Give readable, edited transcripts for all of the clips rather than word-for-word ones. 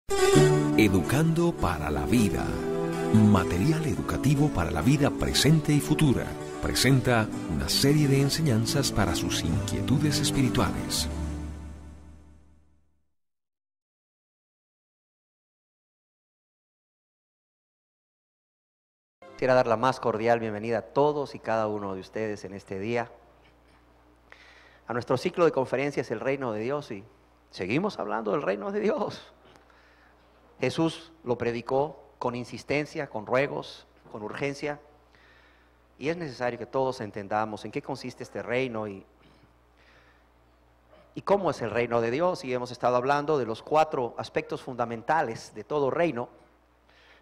Educando para la vida. Material educativo para la vida presente y futura. Presenta una serie de enseñanzas para sus inquietudes espirituales. Quisiera dar la más cordial bienvenida a todos y cada uno de ustedes en este día a nuestro ciclo de conferencias El Reino de Dios, y seguimos hablando del Reino de Dios. Jesús lo predicó con insistencia, con ruegos, con urgencia, y es necesario que todos entendamos en qué consiste este reino y cómo es el reino de Dios. Y hemos estado hablando de los 4 aspectos fundamentales de todo reino.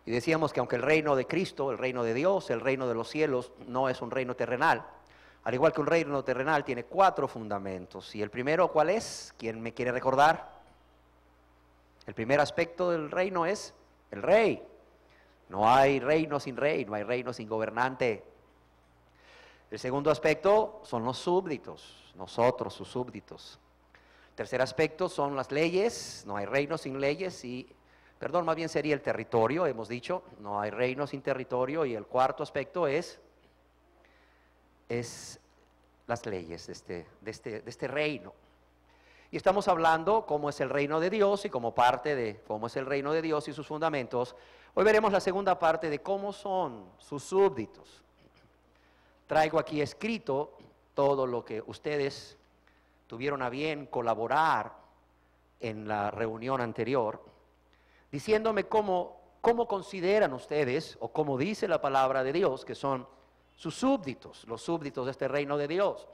Y decíamos que aunque el reino de Cristo, el reino de Dios, el reino de los cielos, no es un reino terrenal, al igual que un reino terrenal tiene 4 fundamentos. ¿Y el primero cuál es? ¿Quién me quiere recordar? El primer aspecto del reino es el rey. No hay reino sin rey, no hay reino sin gobernante. El segundo aspecto son los súbditos, nosotros sus súbditos. El tercer aspecto son las leyes, no hay reino sin leyes más bien sería el territorio, hemos dicho, no hay reino sin territorio. Y el cuarto aspecto es las leyes de este reino. Y estamos hablando cómo es el reino de Dios, y como parte de cómo es el reino de Dios y sus fundamentos, hoy veremos la segunda parte de cómo son sus súbditos. Traigo aquí escrito todo lo que ustedes tuvieron a bien colaborar en la reunión anterior, diciéndome cómo consideran ustedes, o cómo dice la palabra de Dios, que son sus súbditos, los súbditos de este reino de Dios.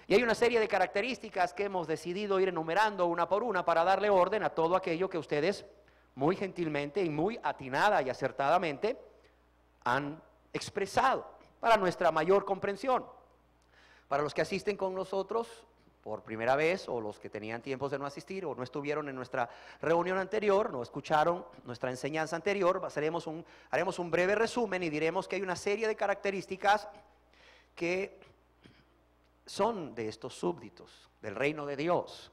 Y hay una serie de características que hemos decidido ir enumerando una por una para darle orden a todo aquello que ustedes muy gentilmente y muy atinada y acertadamente han expresado para nuestra mayor comprensión. Para los que asisten con nosotros por primera vez, o los que tenían tiempos de no asistir o no estuvieron en nuestra reunión anterior, no escucharon nuestra enseñanza anterior, haremos un breve resumen y diremos que hay una serie de características que son de estos súbditos del reino de Dios.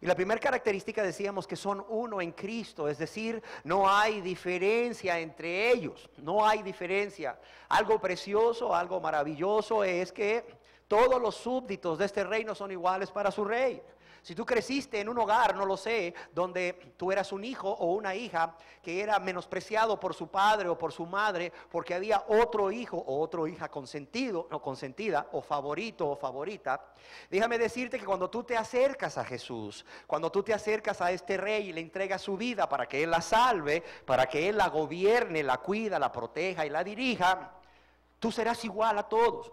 Y la primera característica decíamos que son uno en Cristo, es decir, no hay diferencia entre ellos, no hay diferencia. Algo precioso, algo maravilloso es que todos los súbditos de este reino son iguales para su rey. Si tú creciste en un hogar, no lo sé, donde tú eras un hijo o una hija que era menospreciado por su padre o por su madre porque había otro hijo o otra hija consentido o consentida, o favorito o favorita, déjame decirte que cuando tú te acercas a Jesús, cuando tú te acercas a este rey y le entregas su vida para que Él la salve, para que Él la gobierne, la cuida, la proteja y la dirija, tú serás igual a todos.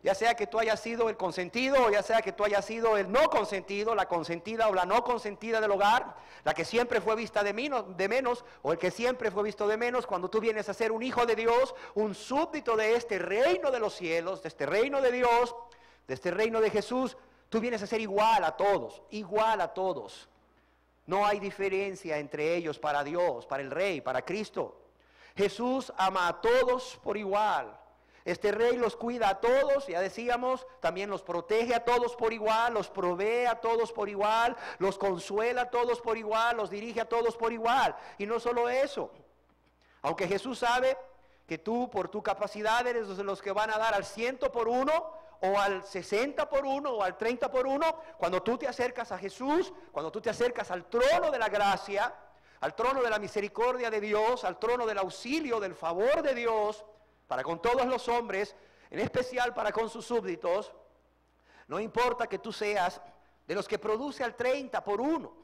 Ya sea que tú hayas sido el consentido, o ya sea que tú hayas sido el no consentido, la consentida o la no consentida del hogar, la que siempre fue vista de menos, o el que siempre fue visto de menos. Cuando tú vienes a ser un hijo de Dios, un súbdito de este reino de los cielos, de este reino de Dios, de este reino de Jesús, tú vienes a ser igual a todos, igual a todos. No hay diferencia entre ellos para Dios, para el Rey, para Cristo. Jesús ama a todos por igual. Este rey los cuida a todos, ya decíamos, también los protege a todos por igual, los provee a todos por igual, los consuela a todos por igual, los dirige a todos por igual. Y no solo eso, aunque Jesús sabe que tú por tu capacidad eres de los que van a dar al 100 por 1, o al 60 por 1, o al 30 por 1, cuando tú te acercas a Jesús, cuando tú te acercas al trono de la gracia, al trono de la misericordia de Dios, al trono del auxilio, del favor de Dios, para con todos los hombres, en especial para con sus súbditos, no importa que tú seas de los que produce al 30 por 1.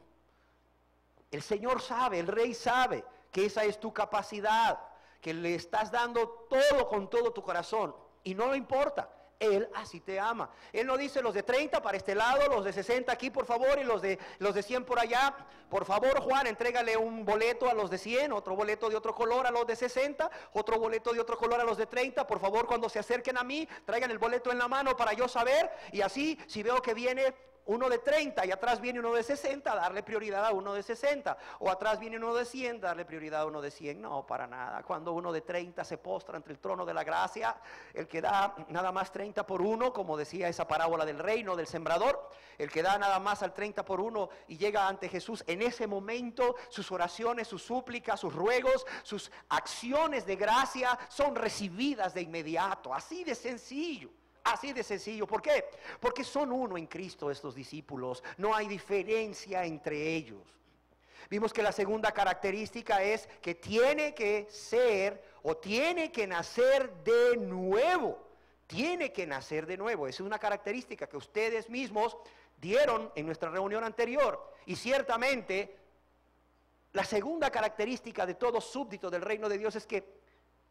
El Señor sabe, el Rey sabe que esa es tu capacidad, que le estás dando todo con todo tu corazón, y no le importa. Él así te ama. Él no dice los de 30 para este lado, los de 60 aquí por favor, y los de 100 por allá. Por favor, Juan, entrégale un boleto a los de 100, otro boleto de otro color a los de 60, otro boleto de otro color a los de 30. Por favor, cuando se acerquen a mí, traigan el boleto en la mano para yo saber. Y así, si veo que viene uno de 30 y atrás viene uno de 60, darle prioridad a uno de 60. O atrás viene uno de 100, darle prioridad a uno de 100. No, para nada. Cuando uno de 30 se postra ante el trono de la gracia, el que da nada más 30 por 1, como decía esa parábola del reino del sembrador, el que da nada más al 30 por 1 y llega ante Jesús, en ese momento sus oraciones, sus súplicas, sus ruegos, sus acciones de gracia son recibidas de inmediato. Así de sencillo. Así de sencillo. ¿Por qué? Porque son uno en Cristo estos discípulos. No hay diferencia entre ellos. Vimos que la segunda característica es que tiene que ser o tiene que nacer de nuevo. Tiene que nacer de nuevo. Esa es una característica que ustedes mismos dieron en nuestra reunión anterior. Y ciertamente la segunda característica de todo súbdito del reino de Dios es que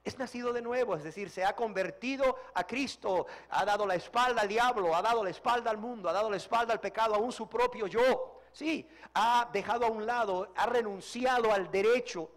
es nacido de nuevo, es decir, se ha convertido a Cristo, ha dado la espalda al diablo, ha dado la espalda al mundo, ha dado la espalda al pecado, aún su propio yo. Sí, ha dejado a un lado, ha renunciado al derecho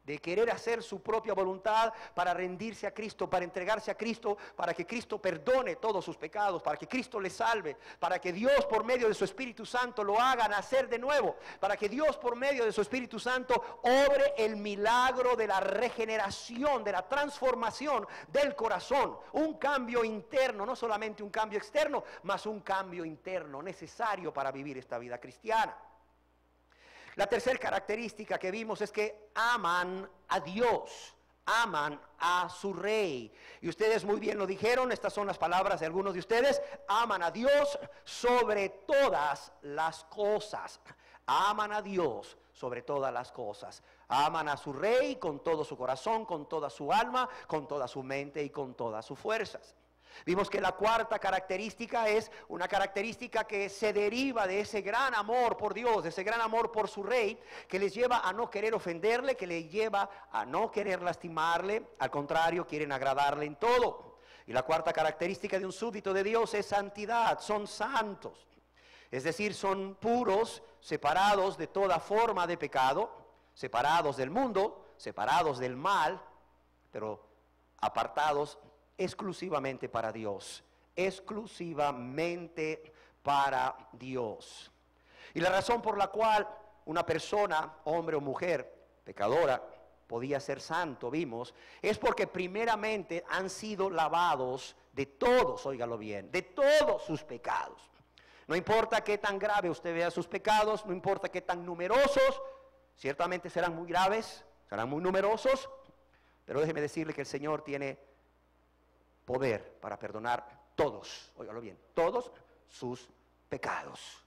de querer hacer su propia voluntad para rendirse a Cristo, para entregarse a Cristo, para que Cristo perdone todos sus pecados, para que Cristo le salve, para que Dios por medio de su Espíritu Santo lo haga nacer de nuevo, para que Dios por medio de su Espíritu Santo obre el milagro de la regeneración, de la transformación del corazón, un cambio interno, no solamente un cambio externo, mas un cambio interno necesario para vivir esta vida cristiana. La tercera característica que vimos es que aman a Dios, aman a su Rey. Y ustedes muy bien lo dijeron, estas son las palabras de algunos de ustedes: aman a Dios sobre todas las cosas. Aman a Dios sobre todas las cosas. Aman a su Rey con todo su corazón, con toda su alma, con toda su mente y con todas sus fuerzas. Vimos que la cuarta característica es una característica que se deriva de ese gran amor por Dios, de ese gran amor por su Rey, que les lleva a no querer ofenderle, que les lleva a no querer lastimarle, al contrario, quieren agradarle en todo. Y la cuarta característica de un súbdito de Dios es santidad, son santos, es decir, son puros, separados de toda forma de pecado, separados del mundo, separados del mal, pero apartados exclusivamente para Dios, exclusivamente para Dios. Y la razón por la cual una persona, hombre o mujer, pecadora, podía ser santo, vimos, es porque primeramente han sido lavados de todos, óigalo bien, de todos sus pecados. No importa qué tan grave usted vea sus pecados, no importa qué tan numerosos, ciertamente serán muy graves, serán muy numerosos, pero déjeme decirle que el Señor tiene poder para perdonar todos, óigalo bien, todos sus pecados.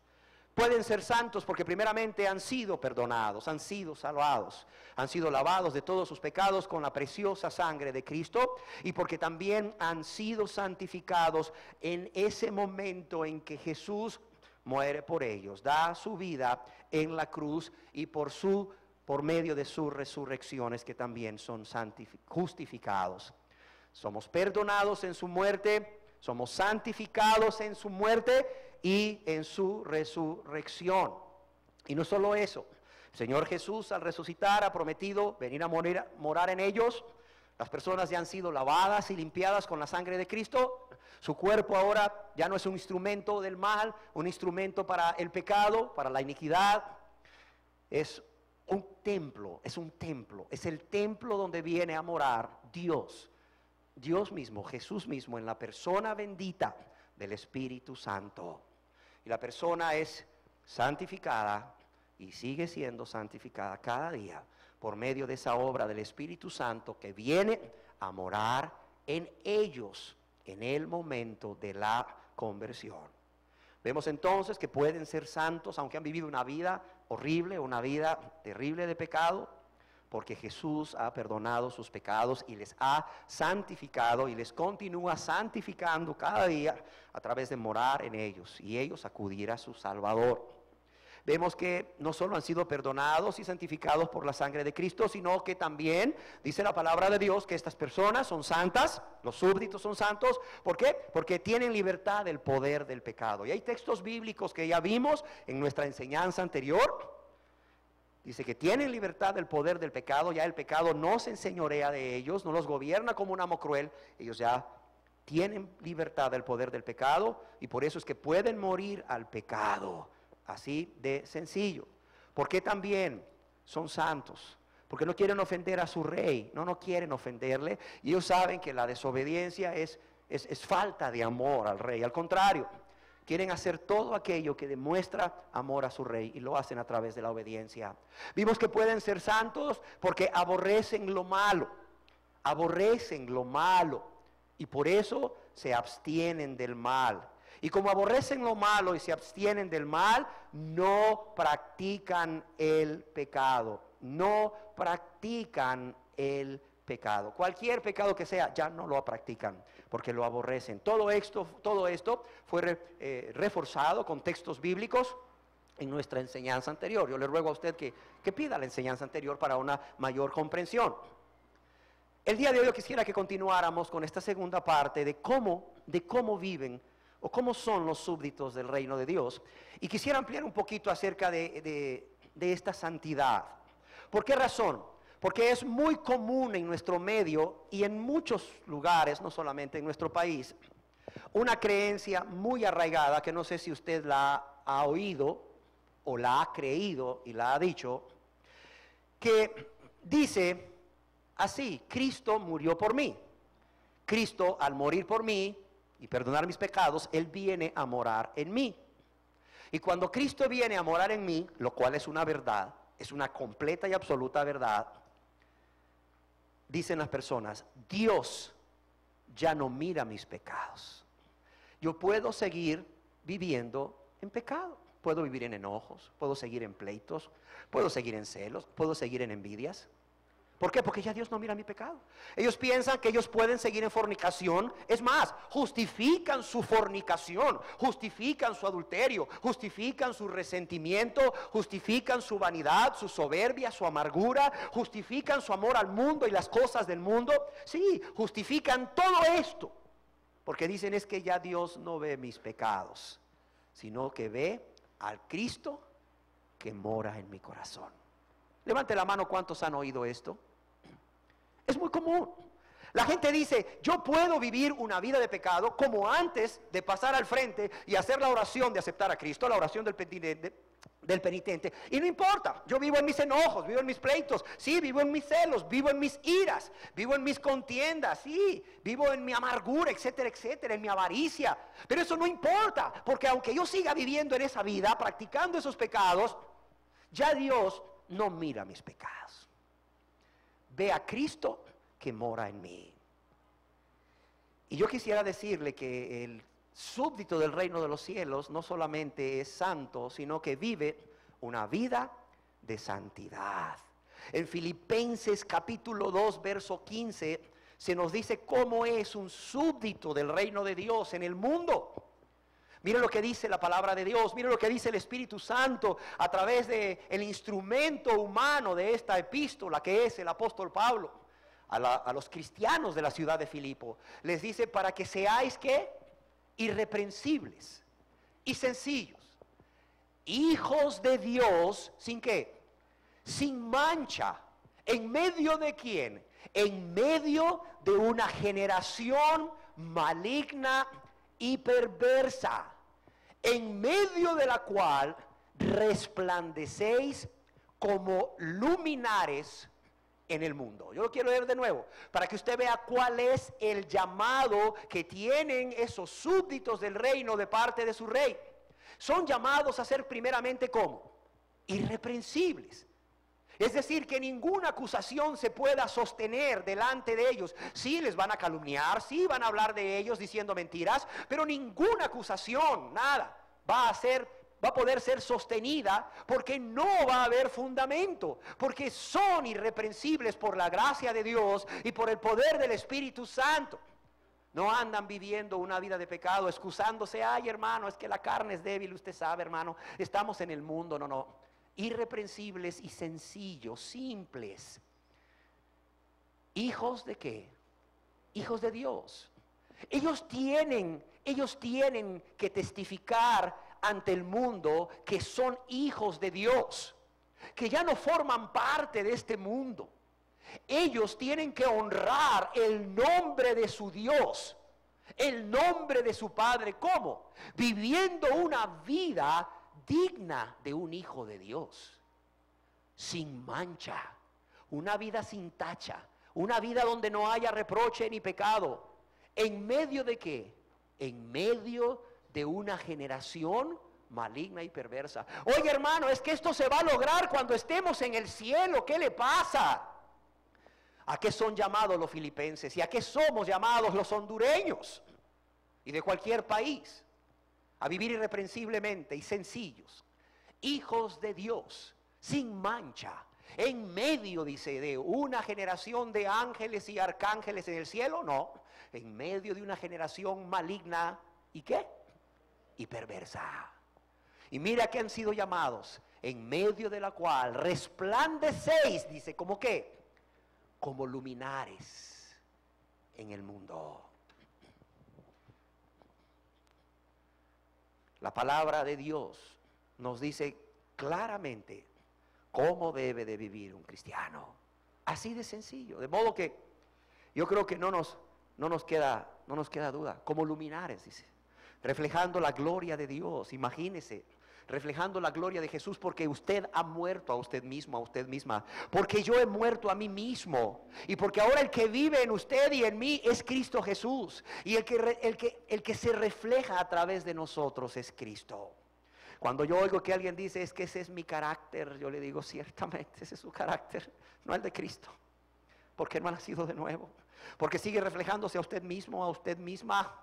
Pueden ser santos porque primeramente han sido perdonados, han sido salvados, han sido lavados de todos sus pecados con la preciosa sangre de Cristo, y porque también han sido santificados en ese momento en que Jesús muere por ellos, da su vida en la cruz, y por medio de sus resurrecciones, que también son justificados. Somos perdonados en su muerte, somos santificados en su muerte y en su resurrección. Y no solo eso, el Señor Jesús al resucitar ha prometido venir a morar en ellos. Las personas ya han sido lavadas y limpiadas con la sangre de Cristo. Su cuerpo ahora ya no es un instrumento del mal, un instrumento para el pecado, para la iniquidad. Es un templo, es el templo donde viene a morar Dios. Dios mismo, Jesús mismo, en la persona bendita del Espíritu Santo. Y la persona es santificada y sigue siendo santificada cada día por medio de esa obra del Espíritu Santo que viene a morar en ellos en el momento de la conversión. Vemos entonces que pueden ser santos aunque han vivido una vida horrible, una vida terrible de pecado, porque Jesús ha perdonado sus pecados y les ha santificado y les continúa santificando cada día a través de morar en ellos y ellos acudir a su Salvador. Vemos que no solo han sido perdonados y santificados por la sangre de Cristo, sino que también dice la palabra de Dios que estas personas son santas, los súbditos son santos. ¿Por qué? Porque tienen libertad del poder del pecado. Y hay textos bíblicos que ya vimos en nuestra enseñanza anterior. Dice que tienen libertad del poder del pecado, ya el pecado no se enseñorea de ellos, no los gobierna como un amo cruel, ellos ya tienen libertad del poder del pecado y por eso es que pueden morir al pecado. Así de sencillo. Porque también son santos. Porque no quieren ofender a su rey. No quieren ofenderle. Y ellos saben que la desobediencia es falta de amor al rey. Al contrario, quieren hacer todo aquello que demuestra amor a su rey. Y lo hacen a través de la obediencia. Vimos que pueden ser santos porque aborrecen lo malo. Aborrecen lo malo. Y por eso se abstienen del mal. Y como aborrecen lo malo y se abstienen del mal, no practican el pecado. No practican el pecado. Cualquier pecado que sea, ya no lo practican porque lo aborrecen. Todo esto fue reforzado con textos bíblicos en nuestra enseñanza anterior. Yo le ruego a usted que pida la enseñanza anterior para una mayor comprensión. El día de hoy yo quisiera que continuáramos con esta segunda parte de cómo viven o cómo son los súbditos del reino de Dios. Y quisiera ampliar un poquito acerca de esta santidad. ¿Por qué razón? Porque es muy común en nuestro medio y en muchos lugares, no solamente en nuestro país, una creencia muy arraigada, que no sé si usted la ha oído o la ha creído y la ha dicho, que dice así: Cristo murió por mí. Cristo, al morir por mí y perdonar mis pecados, Él viene a morar en mí. Y cuando Cristo viene a morar en mí, lo cual es una verdad, es una completa y absoluta verdad, dicen las personas: Dios ya no mira mis pecados. Yo puedo seguir viviendo en pecado. Puedo vivir en enojos, puedo seguir en pleitos, puedo seguir en celos, puedo seguir en envidias. ¿Por qué? Porque ya Dios no mira mi pecado. Ellos piensan que ellos pueden seguir en fornicación. Es más, justifican su fornicación, justifican su adulterio, justifican su resentimiento, justifican su vanidad, su soberbia, su amargura, justifican su amor al mundo y las cosas del mundo. Sí, justifican todo esto, porque dicen: es que ya Dios no ve mis pecados, sino que ve al Cristo que mora en mi corazón. Levante la mano, ¿cuántos han oído esto? Es muy común. La gente dice: yo puedo vivir una vida de pecado como antes de pasar al frente y hacer la oración de aceptar a Cristo, la oración del penitente, y no importa, yo vivo en mis enojos, vivo en mis pleitos, sí, vivo en mis celos, vivo en mis iras, vivo en mis contiendas, sí, vivo en mi amargura, etcétera, etcétera, en mi avaricia. Pero eso no importa, porque aunque yo siga viviendo en esa vida, practicando esos pecados, ya Dios no mira mis pecados. Ve a Cristo que mora en mí. Y yo quisiera decirle que el súbdito del reino de los cielos no solamente es santo, sino que vive una vida de santidad. En Filipenses capítulo 2, verso 15, se nos dice cómo es un súbdito del reino de Dios en el mundo. Mire lo que dice la palabra de Dios, mire lo que dice el Espíritu Santo a través del instrumento humano de esta epístola que es el apóstol Pablo a los cristianos de la ciudad de Filipo. Les dice: para que seáis ¿qué? Irreprensibles y sencillos, hijos de Dios, ¿sin qué? Sin mancha. ¿En medio de quién? En medio de una generación maligna y perversa, en medio de la cual resplandecéis como luminares en el mundo. Yo lo quiero leer de nuevo, para que usted vea cuál es el llamado que tienen esos súbditos del reino de parte de su rey. Son llamados a ser primeramente ¿cómo? Irreprensibles. Es decir, que ninguna acusación se pueda sostener delante de ellos. Sí, les van a calumniar, sí van a hablar de ellos diciendo mentiras, pero ninguna acusación, nada, va a poder ser sostenida, porque no va a haber fundamento, porque son irreprensibles por la gracia de Dios y por el poder del Espíritu Santo. No andan viviendo una vida de pecado, excusándose: ay, hermano, es que la carne es débil, usted sabe, hermano, estamos en el mundo. No. Irreprensibles y sencillos, simples. ¿Hijos de qué? Hijos de Dios. Ellos tienen que testificar ante el mundo que son hijos de Dios, que ya no forman parte de este mundo. Ellos tienen que honrar el nombre de su Dios. el nombre de su Padre. ¿Cómo? Viviendo una vida digna de un hijo de Dios, sin mancha, una vida sin tacha, una vida donde no haya reproche ni pecado. ¿En medio de qué? En medio de una generación maligna y perversa. Oye, hermano, es que esto se va a lograr cuando estemos en el cielo. ¿Qué le pasa? ¿A qué son llamados los filipenses? ¿Y a qué somos llamados los hondureños? Y de cualquier país. A vivir irreprensiblemente y sencillos. Hijos de Dios, sin mancha. En medio, dice, de una generación de ángeles y arcángeles en el cielo. No, en medio de una generación maligna. ¿Y qué? Y perversa. Y mira que han sido llamados, en medio de la cual resplandecéis, dice, ¿como qué? Como luminares en el mundo. La palabra de Dios nos dice claramente cómo debe de vivir un cristiano. Así de sencillo. De modo que yo creo que no nos queda duda. Como luminares, dice. Reflejando la gloria de Dios. Imagínese. Reflejando la gloria de Jesús, porque usted ha muerto a usted mismo, a usted misma, porque yo he muerto a mí mismo, y porque ahora el que vive en usted y en mí es Cristo Jesús, y el que se refleja a través de nosotros es Cristo. Cuando yo oigo que alguien dice, es que ese es mi carácter, yo le digo, ciertamente ese es su carácter, no el de Cristo, porque no ha nacido de nuevo, porque sigue reflejándose a usted mismo, a usted misma,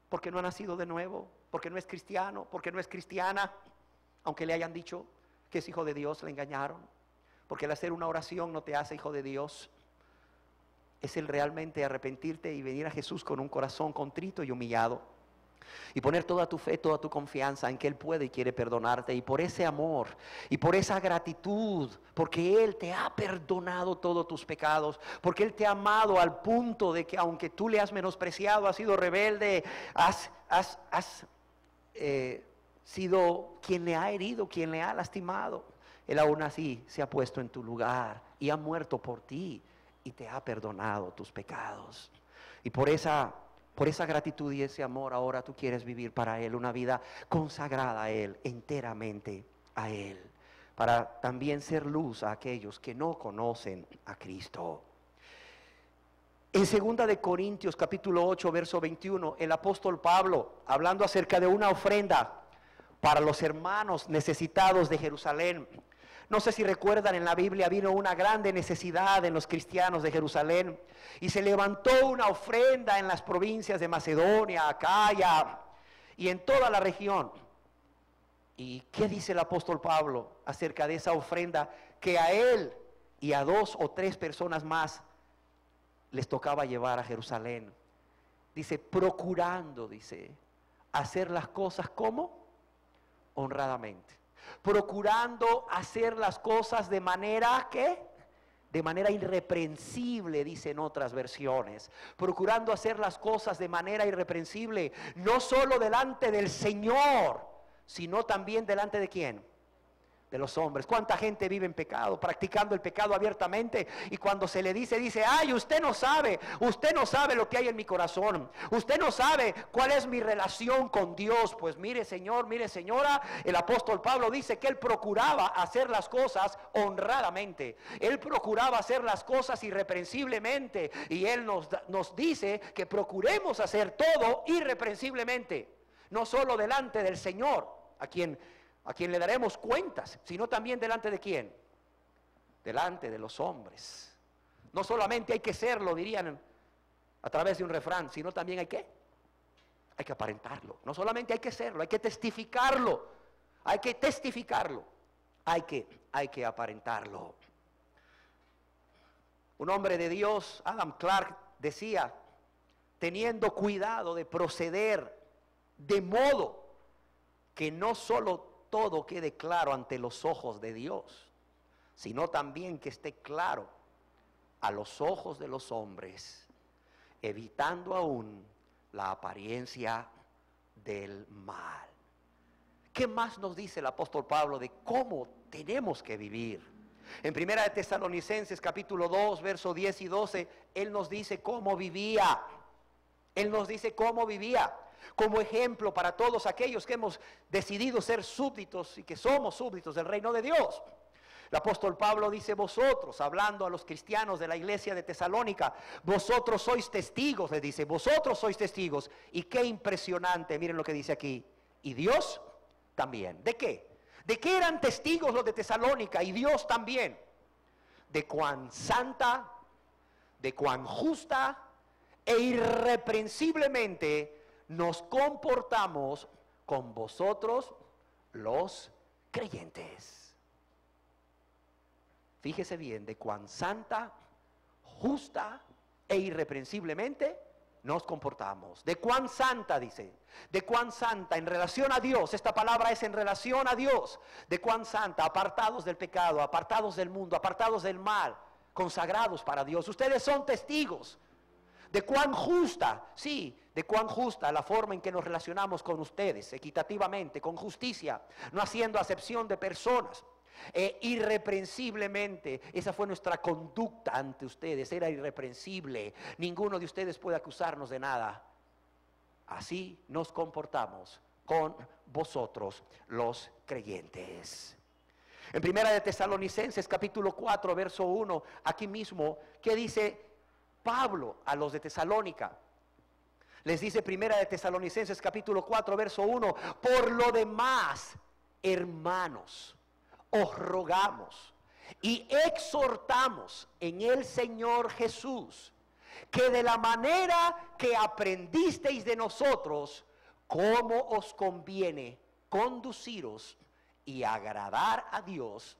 porque no ha nacido de nuevo, porque no es cristiano, porque no es cristiana, aunque le hayan dicho que es hijo de Dios, le engañaron, porque el hacer una oración no te hace hijo de Dios, es el realmente arrepentirte y venir a Jesús con un corazón contrito y humillado, y poner toda tu fe, toda tu confianza en que Él puede y quiere perdonarte, y por ese amor, y por esa gratitud, porque Él te ha perdonado todos tus pecados, porque Él te ha amado al punto de que aunque tú le has menospreciado, has sido rebelde, has sido quien le ha herido, quien le ha lastimado, Él aún así se ha puesto en tu lugar y ha muerto por ti y te ha perdonado tus pecados. Y por esa gratitud y ese amor ahora tú quieres vivir para Él una vida consagrada a Él, enteramente a Él, para también ser luz a aquellos que no conocen a Cristo. En 2 de Corintios capítulo 8 verso 21, el apóstol Pablo, hablando acerca de una ofrenda para los hermanos necesitados de Jerusalén. No sé si recuerdan, en la Biblia vino una grande necesidad en los cristianos de Jerusalén y se levantó una ofrenda en las provincias de Macedonia, Acaya y en toda la región. ¿Y qué dice el apóstol Pablo acerca de esa ofrenda? Que a él y a 2 o 3 personas más les tocaba llevar a Jerusalén. Dice, procurando, dice, hacer las cosas como honradamente. Procurando hacer las cosas de manera que, de manera irreprensible, dicen otras versiones. Procurando hacer las cosas de manera irreprensible, no solo delante del Señor, sino también delante de ¿quién? De los hombres. ¿Cuánta gente vive en pecado, practicando el pecado abiertamente? Y cuando se le dice, ay, usted no sabe lo que hay en mi corazón, usted no sabe cuál es mi relación con Dios. Pues mire, señor, mire, señora, el apóstol Pablo dice que él procuraba hacer las cosas honradamente, él procuraba hacer las cosas irreprensiblemente, y él nos dice que procuremos hacer todo irreprensiblemente, no solo delante del Señor, a quien le daremos cuentas, sino también delante de ¿quién? Delante de los hombres. No solamente hay que serlo, dirían a través de un refrán, sino también hay que aparentarlo. No solamente hay que serlo, hay que testificarlo, hay que aparentarlo. Un hombre de Dios, Adam Clark, decía, teniendo cuidado de proceder de modo que no solo todo quede claro ante los ojos de Dios, sino también que esté claro a los ojos de los hombres, evitando aún la apariencia del mal. ¿Qué más nos dice el apóstol Pablo de cómo tenemos que vivir? En 1 de Tesalonicenses capítulo 2, versos 10 y 12, él nos dice cómo vivía. Él nos dice cómo vivía, como ejemplo para todos aquellos que hemos decidido ser súbditos y que somos súbditos del reino de Dios. El apóstol Pablo dice: vosotros, hablando a los cristianos de la iglesia de Tesalónica, vosotros sois testigos, les dice, vosotros sois testigos. Y qué impresionante, miren lo que dice aquí. Y Dios también. ¿De qué? ¿De qué eran testigos los de Tesalónica? Y Dios también. De cuán santa, de cuán justa e irreprensiblemente nos comportamos con vosotros los creyentes. Fíjese bien, de cuán santa, justa e irreprensiblemente nos comportamos. De cuán santa, dice, de cuán santa en relación a Dios. Esta palabra es en relación a Dios. De cuán santa, apartados del pecado, apartados del mundo, apartados del mal, consagrados para Dios. Ustedes son testigos. De cuán justa, sí, de cuán justa la forma en que nos relacionamos con ustedes, equitativamente, con justicia, no haciendo acepción de personas. Irreprensiblemente, esa fue nuestra conducta ante ustedes, era irreprensible. Ninguno de ustedes puede acusarnos de nada. Así nos comportamos con vosotros los creyentes. En Primera de Tesalonicenses capítulo 4 verso 1, aquí mismo, ¿qué dice Pablo a los de Tesalónica? Les dice Primera de Tesalonicenses capítulo 4 verso 1: por lo demás, hermanos, os rogamos y exhortamos en el Señor Jesús, que de la manera que aprendisteis de nosotros, cómo os conviene conduciros y agradar a Dios,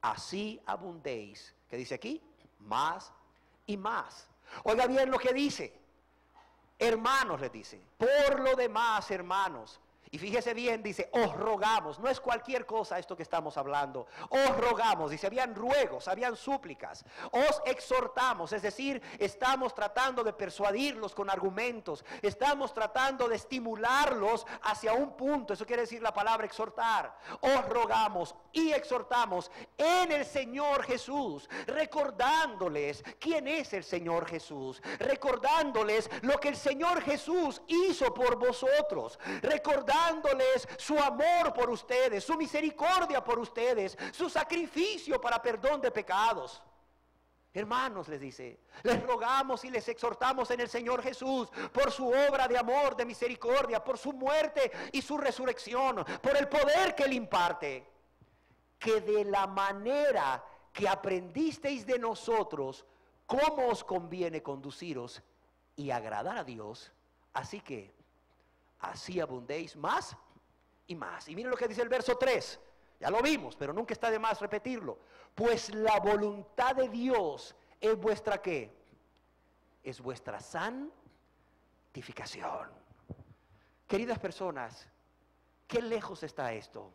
así abundéis. ¿Qué dice aquí? Más y más. Oiga bien lo que dice. Hermanos, les dice, por lo demás, hermanos. Y fíjese bien, dice, os rogamos. No es cualquier cosa esto que estamos hablando. Os rogamos, dice, habían ruegos, habían súplicas. Os exhortamos, es decir, estamos tratando de persuadirlos con argumentos. Estamos tratando de estimularlos hacia un punto. Eso quiere decir la palabra exhortar. Os rogamos y exhortamos en el Señor Jesús, recordándoles quién es el Señor Jesús, recordándoles lo que el Señor Jesús hizo por vosotros, recordándoles su amor por ustedes, su misericordia por ustedes, su sacrificio para perdón de pecados. Hermanos, les dice, les rogamos y les exhortamos en el Señor Jesús por su obra de amor, de misericordia, por su muerte y su resurrección, por el poder que Él imparte, que de la manera que aprendisteis de nosotros, cómo os conviene conduciros y agradar a Dios, así que así abundéis más y más. Y miren lo que dice el verso 3. Ya lo vimos, pero nunca está de más repetirlo. Pues la voluntad de Dios es vuestra ¿qué? Es vuestra santificación. Queridas personas, ¿qué lejos está esto?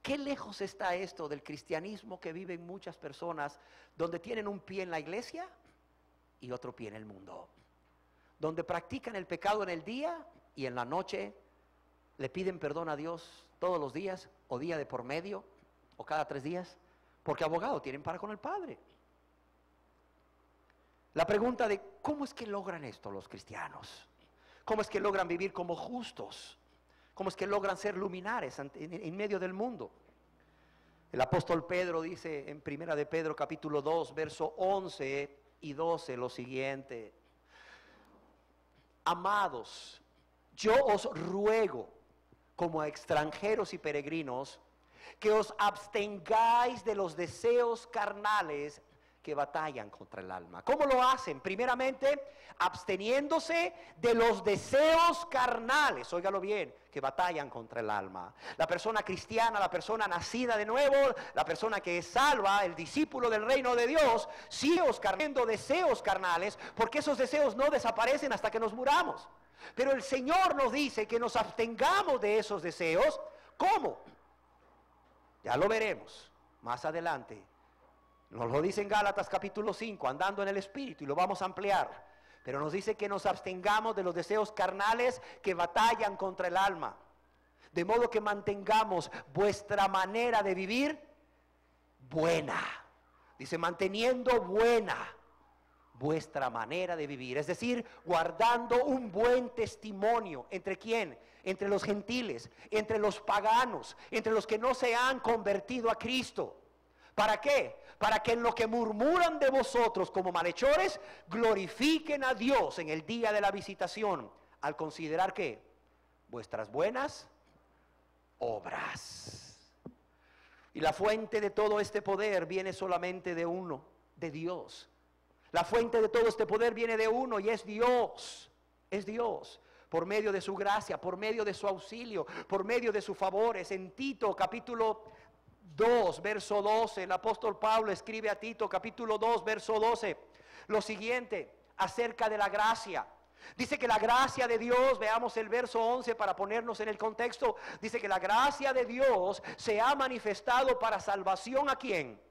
¿Qué lejos está esto del cristianismo que viven muchas personas, donde tienen un pie en la iglesia y otro pie en el mundo? Donde practican el pecado en el día y en la noche le piden perdón a Dios todos los días, o día de por medio, o cada 3 días, porque abogado tienen para con el Padre. La pregunta de ¿cómo es que logran esto los cristianos? ¿Cómo es que logran vivir como justos? ¿Cómo es que logran ser luminares en medio del mundo? El apóstol Pedro dice en Primera de Pedro capítulo 2 verso 11 y 12 lo siguiente: amados, yo os ruego, como a extranjeros y peregrinos, que os abstengáis de los deseos carnales que batallan contra el alma. ¿Cómo lo hacen? Primeramente, absteniéndose de los deseos carnales, óigalo bien, que batallan contra el alma. La persona cristiana, la persona nacida de nuevo, la persona que es salva, el discípulo del reino de Dios, sigue oscarriendo deseos carnales, porque esos deseos no desaparecen hasta que nos muramos. Pero el Señor nos dice que nos abstengamos de esos deseos. ¿Cómo? Ya lo veremos más adelante. Nos lo dice en Gálatas capítulo 5, andando en el Espíritu, y lo vamos a ampliar. Pero nos dice que nos abstengamos de los deseos carnales que batallan contra el alma. De modo que mantengamos vuestra manera de vivir buena. Dice, manteniendo buena vuestra manera de vivir, es decir, guardando un buen testimonio. ¿Entre quién? Entre los gentiles, entre los paganos, entre los que no se han convertido a Cristo. ¿Para qué? Para que en lo que murmuran de vosotros como malhechores, glorifiquen a Dios en el día de la visitación, al considerar que vuestras buenas obras. Y la fuente de todo este poder viene solamente de uno, de Dios. La fuente de todo este poder viene de uno y es Dios. Es Dios. Por medio de su gracia, por medio de su auxilio, por medio de sus favores. En Tito capítulo 2, verso 12, el apóstol Pablo escribe a Tito capítulo 2, verso 12, lo siguiente acerca de la gracia. Dice que la gracia de Dios, veamos el verso 11 para ponernos en el contexto, dice que la gracia de Dios se ha manifestado para salvación ¿a quién?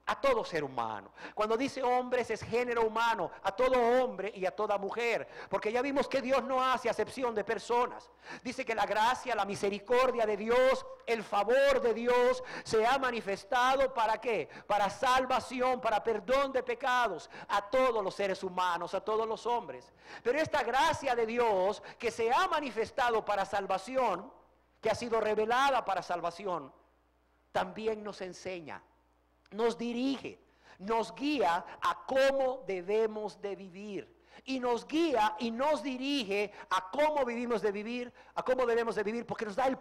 A todo ser humano. Cuando dice hombres es género humano, a todo hombre y a toda mujer, porque ya vimos que Dios no hace acepción de personas. Dice que la gracia, la misericordia de Dios, el favor de Dios se ha manifestado ¿para qué? Para salvación, para perdón de pecados a todos los seres humanos, a todos los hombres. Pero esta gracia de Dios que se ha manifestado para salvación, que ha sido revelada para salvación, también nos enseña, nos dirige, nos guía a cómo debemos de vivir. Y nos guía y nos dirige a cómo vivimos de vivir, a cómo debemos de vivir, porque nos da el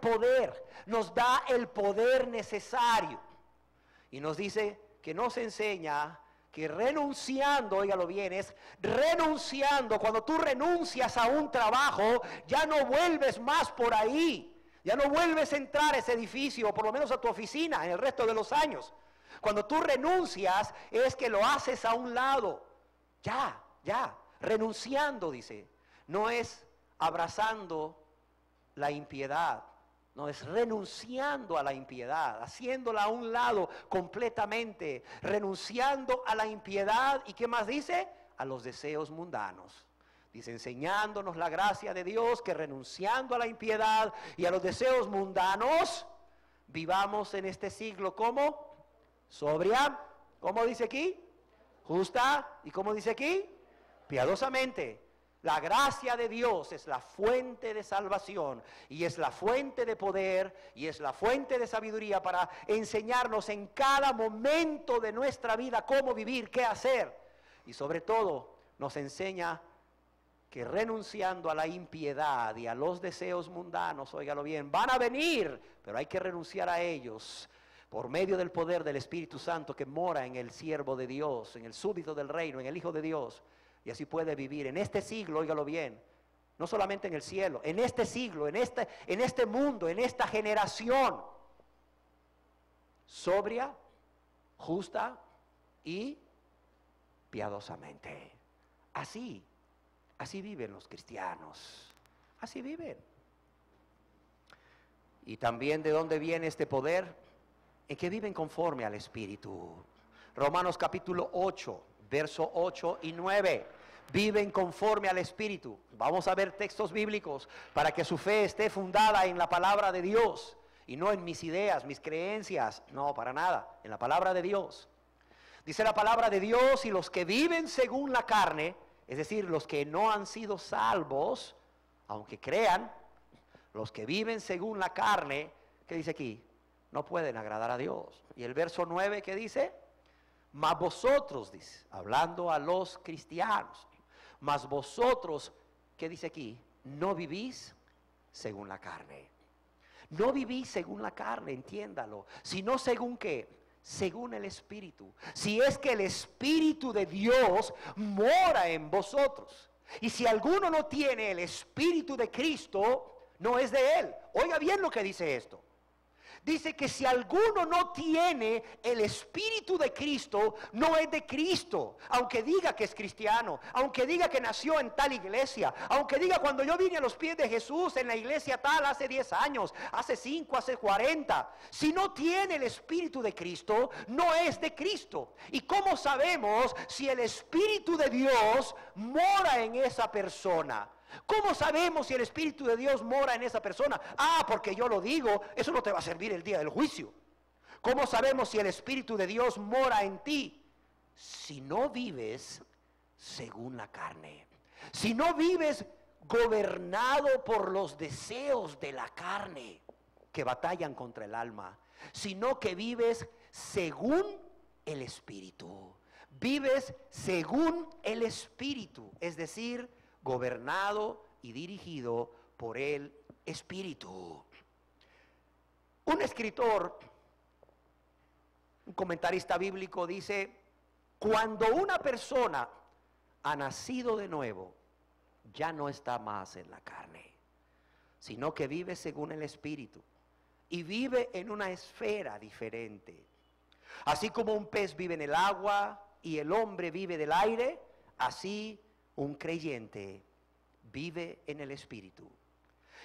poder necesario. Y nos dice que nos enseña que renunciando, óigalo bien, es renunciando. Cuando tú renuncias a un trabajo, ya no vuelves más por ahí. Ya no vuelves a entrar a ese edificio, o por lo menos a tu oficina, en el resto de los años. Cuando tú renuncias es que lo haces a un lado. Ya, renunciando, dice. No es abrazando la impiedad. No, es renunciando a la impiedad, haciéndola a un lado completamente. Renunciando a la impiedad. ¿Y qué más dice? A los deseos mundanos. Dice, enseñándonos la gracia de Dios, que renunciando a la impiedad y a los deseos mundanos, vivamos en este siglo como sobria, ¿cómo dice aquí? Justa, ¿y cómo dice aquí? Piadosamente. La gracia de Dios es la fuente de salvación y es la fuente de poder y es la fuente de sabiduría para enseñarnos en cada momento de nuestra vida cómo vivir, qué hacer. Y sobre todo nos enseña que renunciando a la impiedad y a los deseos mundanos, óigalo bien, van a venir, pero hay que renunciar a ellos por medio del poder del Espíritu Santo que mora en el siervo de Dios, en el súbdito del reino, en el Hijo de Dios. Y así puede vivir en este siglo, óigalo bien, no solamente en el cielo, en este siglo, en este mundo, en esta generación, sobria, justa y piadosamente. Así viven los cristianos, así viven. Y también ¿de dónde viene este poder? En que viven conforme al Espíritu. Romanos capítulo 8, verso 8 y 9. Viven conforme al Espíritu. Vamos a ver textos bíblicos para que su fe esté fundada en la palabra de Dios y no en mis ideas, mis creencias. No, para nada, en la palabra de Dios. Dice la palabra de Dios, y los que viven según la carne, es decir, los que no han sido salvos, aunque crean, los que viven según la carne, ¿qué dice aquí? No pueden agradar a Dios. Y el verso 9, ¿qué dice? Mas vosotros, dice, hablando a los cristianos, mas vosotros, ¿qué dice aquí? No vivís según la carne. No vivís según la carne, entiéndalo, sino según ¿qué? Según el Espíritu. Si es que el Espíritu de Dios mora en vosotros. Y si alguno no tiene el Espíritu de Cristo, no es de él. Oiga bien lo que dice esto. Dice que si alguno no tiene el Espíritu de Cristo, no es de Cristo. Aunque diga que es cristiano, aunque diga que nació en tal iglesia, aunque diga cuando yo vine a los pies de Jesús en la iglesia tal hace 10 años, hace 5, hace 40. Si no tiene el Espíritu de Cristo, no es de Cristo. ¿Y cómo sabemos si el Espíritu de Dios mora en esa persona? ¿Cómo sabemos si el Espíritu de Dios mora en esa persona? Ah, porque yo lo digo, eso no te va a servir el día del juicio. ¿Cómo sabemos si el Espíritu de Dios mora en ti? Si no vives según la carne. Si no vives gobernado por los deseos de la carne que batallan contra el alma, sino que vives según el Espíritu. Vives según el Espíritu, es decir, gobernado y dirigido por el Espíritu. Un escritor, un comentarista bíblico dice: cuando una persona ha nacido de nuevo, ya no está más en la carne, sino que vive según el Espíritu y vive en una esfera diferente. Así como un pez vive en el agua y el hombre vive del aire, así un creyente vive en el Espíritu.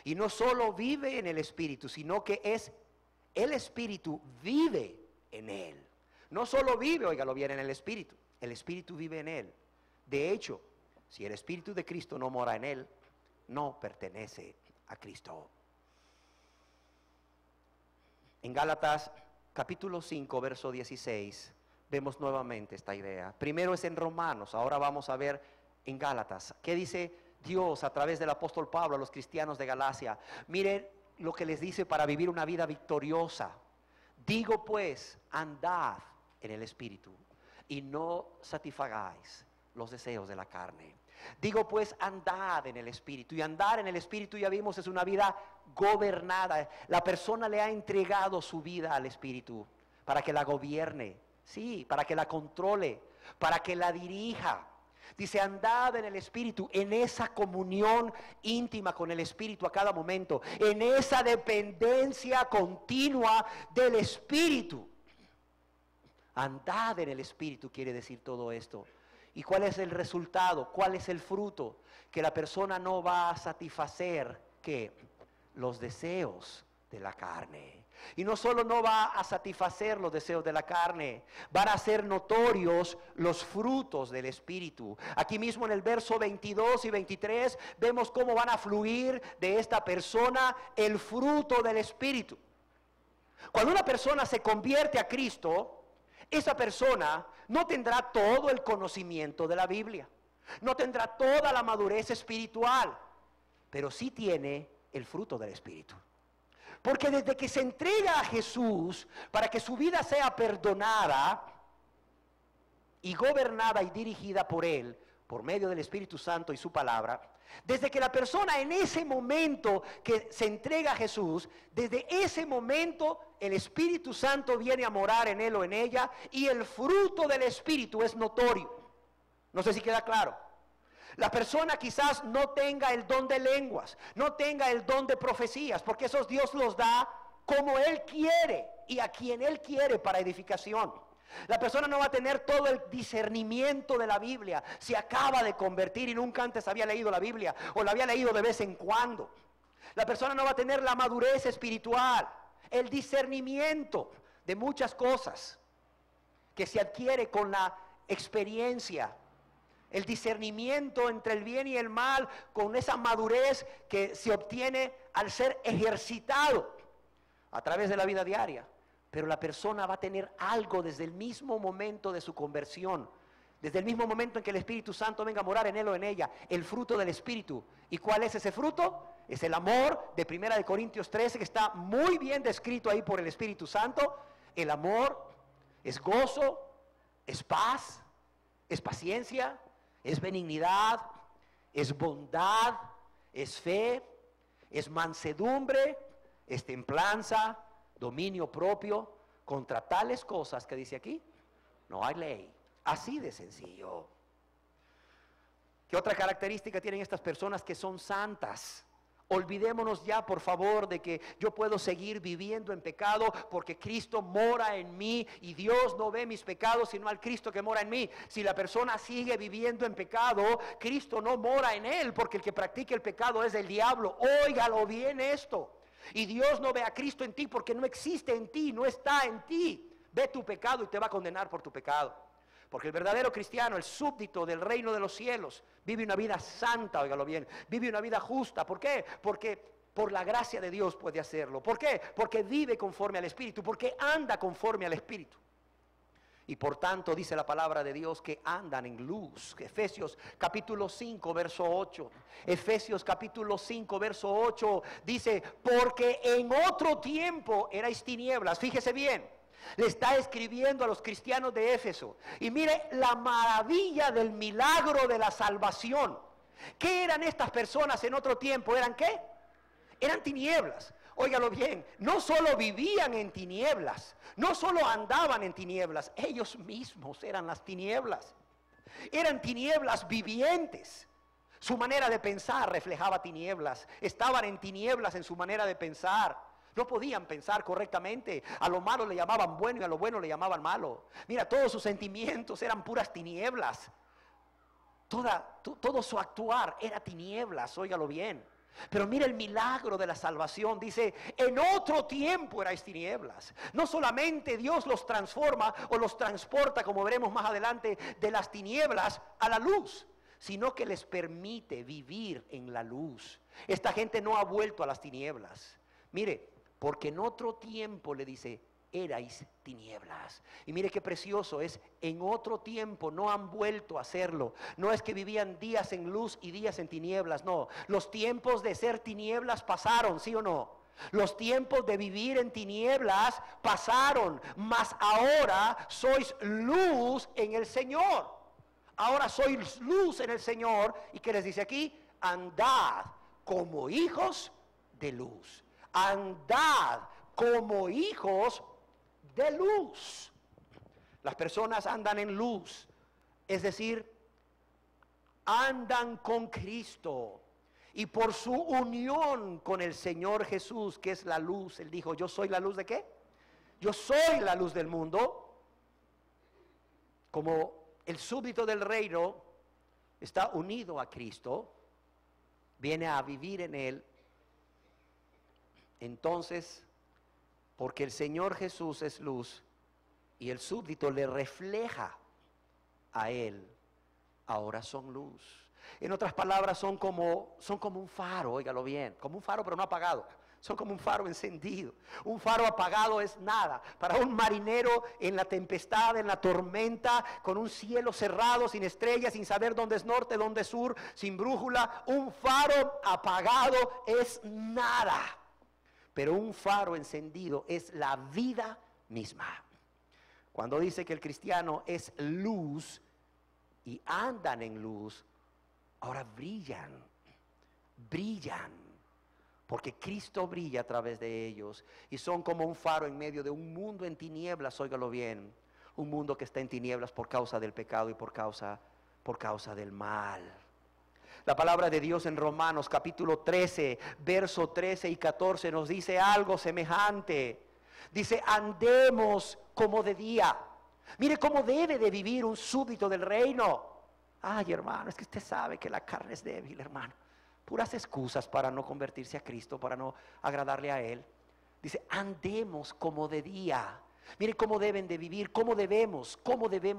Y no solo vive en el Espíritu, sino que es el Espíritu vive en él. No solo vive, óigalo bien, en el Espíritu vive en él. De hecho, si el Espíritu de Cristo no mora en él, no pertenece a Cristo. En Gálatas capítulo 5, verso 16, vemos nuevamente esta idea. Primero es en Romanos, ahora vamos a ver en Gálatas. ¿Qué dice Dios a través del apóstol Pablo a los cristianos de Galacia? Miren lo que les dice para vivir una vida victoriosa. Digo pues, andad en el Espíritu y no satisfagáis los deseos de la carne. Digo pues, andad en el Espíritu. Y andar en el Espíritu, ya vimos, es una vida gobernada. La persona le ha entregado su vida al Espíritu para que la gobierne, sí, para que la controle, para que la dirija. Dice: andad en el Espíritu, en esa comunión íntima con el Espíritu a cada momento, en esa dependencia continua del Espíritu. Andad en el Espíritu quiere decir todo esto. ¿Y cuál es el resultado? ¿Cuál es el fruto? Que la persona no va a satisfacer ¿qué? Los deseos de la carne. Y no solo no va a satisfacer los deseos de la carne, van a ser notorios los frutos del Espíritu. Aquí mismo en el verso 22 y 23 vemos cómo van a fluir de esta persona el fruto del Espíritu. Cuando una persona se convierte a Cristo, esa persona no tendrá todo el conocimiento de la Biblia, no tendrá toda la madurez espiritual, pero sí tiene el fruto del Espíritu. Porque desde que se entrega a Jesús para que su vida sea perdonada y gobernada y dirigida por Él, por medio del Espíritu Santo y su palabra, desde que la persona en ese momento que se entrega a Jesús, desde ese momento el Espíritu Santo viene a morar en él o en ella, y el fruto del Espíritu es notorio. No sé si queda claro. La persona quizás no tenga el don de lenguas, no tenga el don de profecías, porque esos Dios los da como Él quiere y a quien Él quiere para edificación. La persona no va a tener todo el discernimiento de la Biblia. Se acaba de convertir y nunca antes había leído la Biblia, o la había leído de vez en cuando. La persona no va a tener la madurez espiritual, el discernimiento de muchas cosas que se adquiere con la experiencia, el discernimiento entre el bien y el mal, con esa madurez que se obtiene al ser ejercitado a través de la vida diaria. Pero la persona va a tener algo desde el mismo momento de su conversión, desde el mismo momento en que el Espíritu Santo venga a morar en él o en ella, el fruto del Espíritu. ¿Y cuál es ese fruto? Es el amor de 1 Corintios 13, que está muy bien descrito ahí por el Espíritu Santo. El amor es gozo, es paz, es paciencia, es benignidad, es bondad, es fe, es mansedumbre, es templanza, dominio propio. Contra tales cosas que dice aquí, no hay ley. Así de sencillo. ¿Qué otra característica tienen estas personas que son santas? Olvidémonos ya, por favor, de que yo puedo seguir viviendo en pecado porque Cristo mora en mí y Dios no ve mis pecados sino al Cristo que mora en mí. Si la persona sigue viviendo en pecado, Cristo no mora en él, porque el que practica el pecado es el diablo. Óigalo bien esto. Y Dios no ve a Cristo en ti porque no existe en ti, no está en ti. Ve tu pecado y te va a condenar por tu pecado. Porque el verdadero cristiano, el súbdito del reino de los cielos, vive una vida santa, óigalo bien, vive una vida justa. ¿Por qué? Porque por la gracia de Dios puede hacerlo. ¿Por qué? Porque vive conforme al Espíritu, porque anda conforme al Espíritu. Y por tanto dice la palabra de Dios que andan en luz. Efesios capítulo 5 verso 8. Efesios capítulo 5 verso 8 dice, porque en otro tiempo erais tinieblas. Fíjese bien, le está escribiendo a los cristianos de Éfeso. Y mire la maravilla del milagro de la salvación. ¿Qué eran estas personas en otro tiempo? ¿Eran qué? Eran tinieblas. Óigalo bien, no solo vivían en tinieblas, no solo andaban en tinieblas, ellos mismos eran las tinieblas. Eran tinieblas vivientes. Su manera de pensar reflejaba tinieblas. Estaban en tinieblas en su manera de pensar. No podían pensar correctamente. A lo malo le llamaban bueno y a lo bueno le llamaban malo. Mira, todos sus sentimientos eran puras tinieblas. Todo su actuar era tinieblas, óigalo bien. Pero mira el milagro de la salvación. Dice, en otro tiempo erais tinieblas. No solamente Dios los transforma o los transporta, como veremos más adelante, de las tinieblas a la luz, sino que les permite vivir en la luz. Esta gente no ha vuelto a las tinieblas. Mire, porque en otro tiempo, le dice, erais tinieblas. Y mire qué precioso es, en otro tiempo no han vuelto a hacerlo. No es que vivían días en luz y días en tinieblas, no. Los tiempos de ser tinieblas pasaron, ¿sí o no? Los tiempos de vivir en tinieblas pasaron, mas ahora sois luz en el Señor. Ahora sois luz en el Señor. ¿Y qué les dice aquí? Andad como hijos de luz. Andad como hijos de luz. Las personas andan en luz, es decir, andan con Cristo. Y por su unión con el Señor Jesús, que es la luz, Él dijo, yo soy la luz de ¿qué? Yo soy la luz del mundo. Como el súbdito del reino está unido a Cristo, viene a vivir en Él. Entonces, porque el Señor Jesús es luz y el súbdito le refleja a Él, ahora son luz. En otras palabras, son como un faro, óigalo bien, como un faro pero no apagado. Son como un faro encendido. Un faro apagado es nada. Para un marinero en la tempestad, en la tormenta, con un cielo cerrado, sin estrellas, sin saber dónde es norte, dónde es sur, sin brújula, un faro apagado es nada. Pero un faro encendido es la vida misma. Cuando dice que el cristiano es luz y andan en luz, ahora brillan, porque Cristo brilla a través de ellos y son como un faro en medio de un mundo en tinieblas, óigalo bien, un mundo que está en tinieblas por causa del pecado y por causa del mal. La palabra de Dios en Romanos capítulo 13, verso 13 y 14 nos dice algo semejante. Dice, andemos como de día. Mire cómo debe de vivir un súbdito del reino. Ay, hermano, es que usted sabe que la carne es débil, hermano. Puras excusas para no convertirse a Cristo, para no agradarle a Él. Dice, andemos como de día. Mire cómo deben de vivir, cómo debemos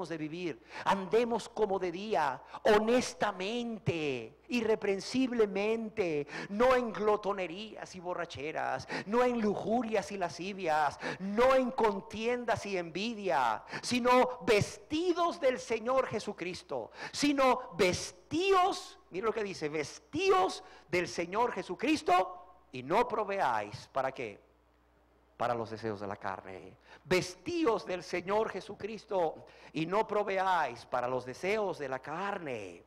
de vivir. Andemos como de día, honestamente, irreprensiblemente, no en glotonerías y borracheras, no en lujurias y lascivias, no en contiendas y envidia, sino vestidos del Señor Jesucristo, sino vestidos, mire lo que dice, vestidos del Señor Jesucristo y no proveáis, ¿para qué? Para los deseos de la carne. Vestíos del Señor Jesucristo y no proveáis para los deseos de la carne.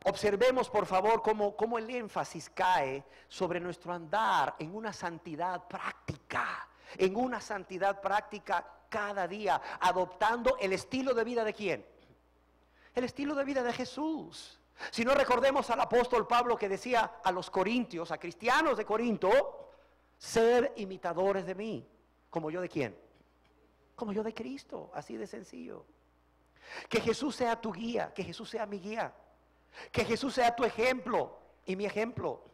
Observemos por favor cómo el énfasis cae sobre nuestro andar en una santidad práctica. En una santidad práctica cada día, adoptando el estilo de vida de ¿quién? El estilo de vida de Jesús. Si no, recordemos al apóstol Pablo que decía a los corintios, a cristianos de Corinto, ser imitadores de mí. ¿Como yo de quién? Como yo de Cristo, así de sencillo. Que Jesús sea tu guía, que Jesús sea mi guía, que Jesús sea tu ejemplo y mi ejemplo.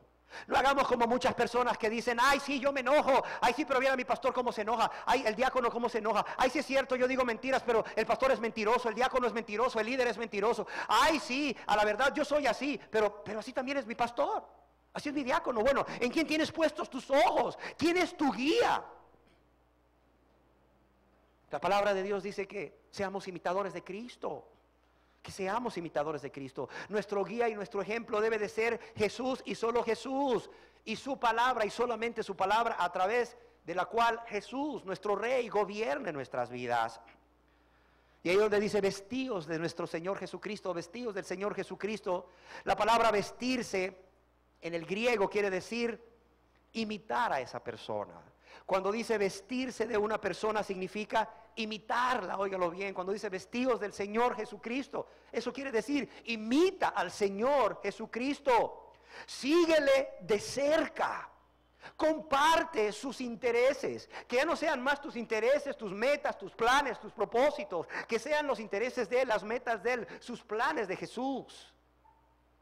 No hagamos como muchas personas que dicen, ay sí, yo me enojo, ay sí, pero viera mi pastor cómo se enoja, ay el diácono cómo se enoja, ay sí es cierto, yo digo mentiras, pero el pastor es mentiroso, el diácono es mentiroso, el líder es mentiroso, ay sí, a la verdad yo soy así, pero así también es mi pastor. Así es mi diácono. Bueno, ¿en quién tienes puestos tus ojos? ¿Quién es tu guía? La palabra de Dios dice que seamos imitadores de Cristo. Que seamos imitadores de Cristo. Nuestro guía y nuestro ejemplo debe de ser Jesús y solo Jesús. Y su palabra y solamente su palabra, a través de la cual Jesús, nuestro Rey, gobierne nuestras vidas. Y ahí donde dice vestidos de nuestro Señor Jesucristo, vestidos del Señor Jesucristo. La palabra vestirse en el griego quiere decir imitar a esa persona. Cuando dice vestirse de una persona significa imitarla, óigalo bien. Cuando dice vestidos del Señor Jesucristo, eso quiere decir imita al Señor Jesucristo. Síguele de cerca. Comparte sus intereses, que ya no sean más tus intereses, tus metas, tus planes, tus propósitos, que sean los intereses de Él, las metas de Él, sus planes de Jesús.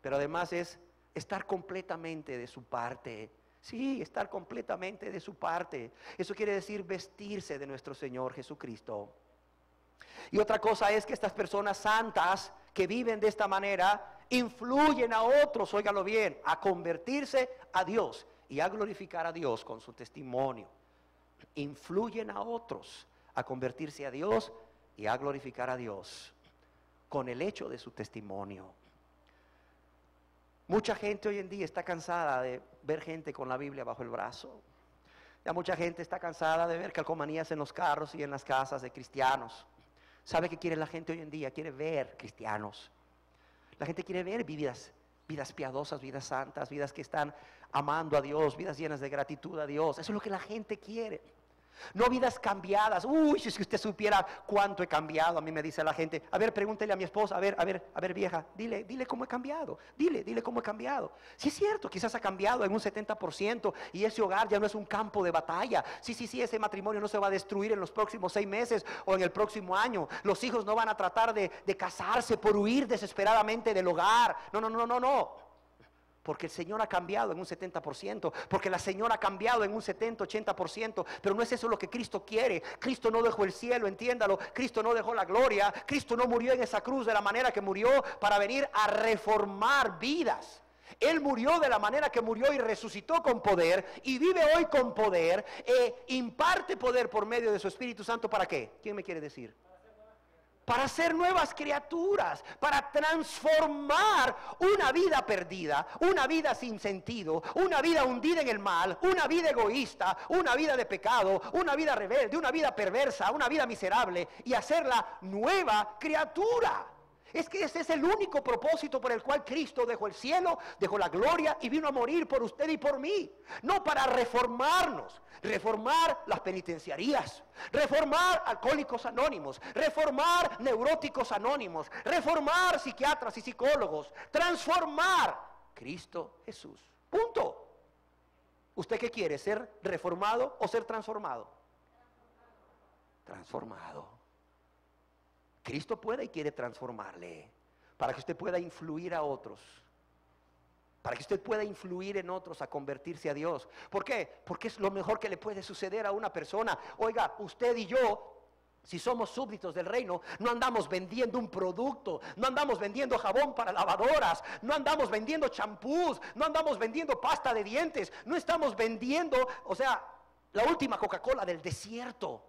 Pero además es estar completamente de su parte. Sí, estar completamente de su parte. Eso quiere decir vestirse de nuestro Señor Jesucristo. Y otra cosa es que estas personas santas que viven de esta manera influyen a otros, óigalo bien, a convertirse a Dios y a glorificar a Dios con su testimonio. Influyen a otros a convertirse a Dios y a glorificar a Dios con el hecho de su testimonio. Mucha gente hoy en día está cansada de ver gente con la Biblia bajo el brazo. Ya mucha gente está cansada de ver calcomanías en los carros y en las casas de cristianos. ¿Sabe qué quiere la gente hoy en día? Quiere ver cristianos. La gente quiere ver vidas piadosas, vidas santas, vidas que están amando a Dios, vidas llenas de gratitud a Dios. Eso es lo que la gente quiere. No vidas cambiadas. Uy, si usted supiera cuánto he cambiado. A mí me dice la gente, a ver, pregúntele a mi esposa, a ver vieja, dile cómo he cambiado. Dile cómo he cambiado. Sí es cierto, quizás ha cambiado en un 70% y ese hogar ya no es un campo de batalla. Sí, ese matrimonio no se va a destruir en los próximos 6 meses o en el próximo año. Los hijos no van a tratar de casarse por huir desesperadamente del hogar. No. Porque el Señor ha cambiado en un 70%, porque la Señora ha cambiado en un 70, 80%, pero no es eso lo que Cristo quiere. Cristo no dejó el cielo, entiéndalo. Cristo no dejó la gloria. Cristo no murió en esa cruz de la manera que murió para venir a reformar vidas. Él murió de la manera que murió y resucitó con poder y vive hoy con poder e imparte poder por medio de su Espíritu Santo. ¿Para qué? ¿Quién me quiere decir? Para ser nuevas criaturas, para transformar una vida perdida, una vida sin sentido, una vida hundida en el mal, una vida egoísta, una vida de pecado, una vida rebelde, una vida perversa, una vida miserable y hacerla nueva criatura. Es que ese es el único propósito por el cual Cristo dejó el cielo, dejó la gloria y vino a morir por usted y por mí. No para reformarnos, reformar las penitenciarías, reformar alcohólicos anónimos, reformar neuróticos anónimos, reformar psiquiatras y psicólogos, transformar Cristo Jesús. Punto. ¿Usted qué quiere? ¿Ser reformado o ser transformado? Transformado. Cristo puede y quiere transformarle para que usted pueda influir a otros, para que usted pueda influir en otros a convertirse a Dios. ¿Por qué? Porque es lo mejor que le puede suceder a una persona. Oiga, usted y yo, si somos súbditos del reino, no andamos vendiendo un producto, no andamos vendiendo jabón para lavadoras, no andamos vendiendo champús, no andamos vendiendo pasta de dientes, no estamos vendiendo, la última Coca-Cola del desierto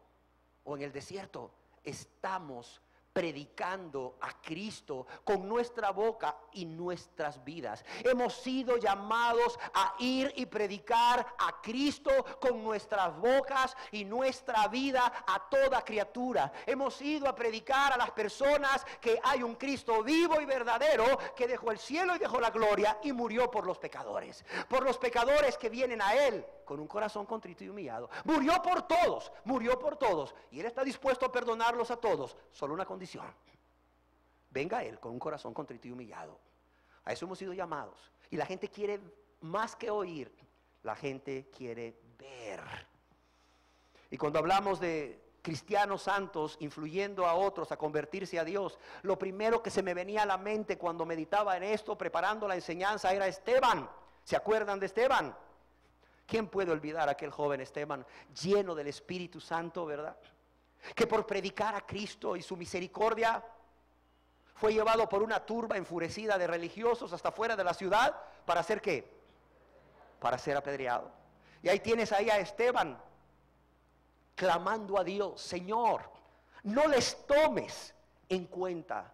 o en el desierto. Estamos predicando a Cristo con nuestra boca y nuestras vidas. Hemos sido llamados a ir y predicar a Cristo con nuestras bocas y nuestra vida a toda criatura. Hemos ido a predicar a las personas que hay un Cristo vivo y verdadero que dejó el cielo y dejó la gloria y murió por los pecadores que vienen a Él con un corazón contrito y humillado. Murió por todos y Él está dispuesto a perdonarlos a todos. Solo una condición: venga a Él con un corazón contrito y humillado. A eso hemos sido llamados. Y la gente quiere más que oír, la gente quiere ver. Y cuando hablamos de cristianos santos influyendo a otros a convertirse a Dios, lo primero que se me venía a la mente cuando meditaba en esto, preparando la enseñanza, era Esteban. ¿Se acuerdan de Esteban? ¿Quién puede olvidar a aquel joven Esteban lleno del Espíritu Santo, verdad? Que por predicar a Cristo y su misericordia fue llevado por una turba enfurecida de religiosos hasta fuera de la ciudad. ¿Para hacer qué? Para ser apedreado. Y ahí tienes ahí a Esteban clamando a Dios: Señor, no les tomes en cuenta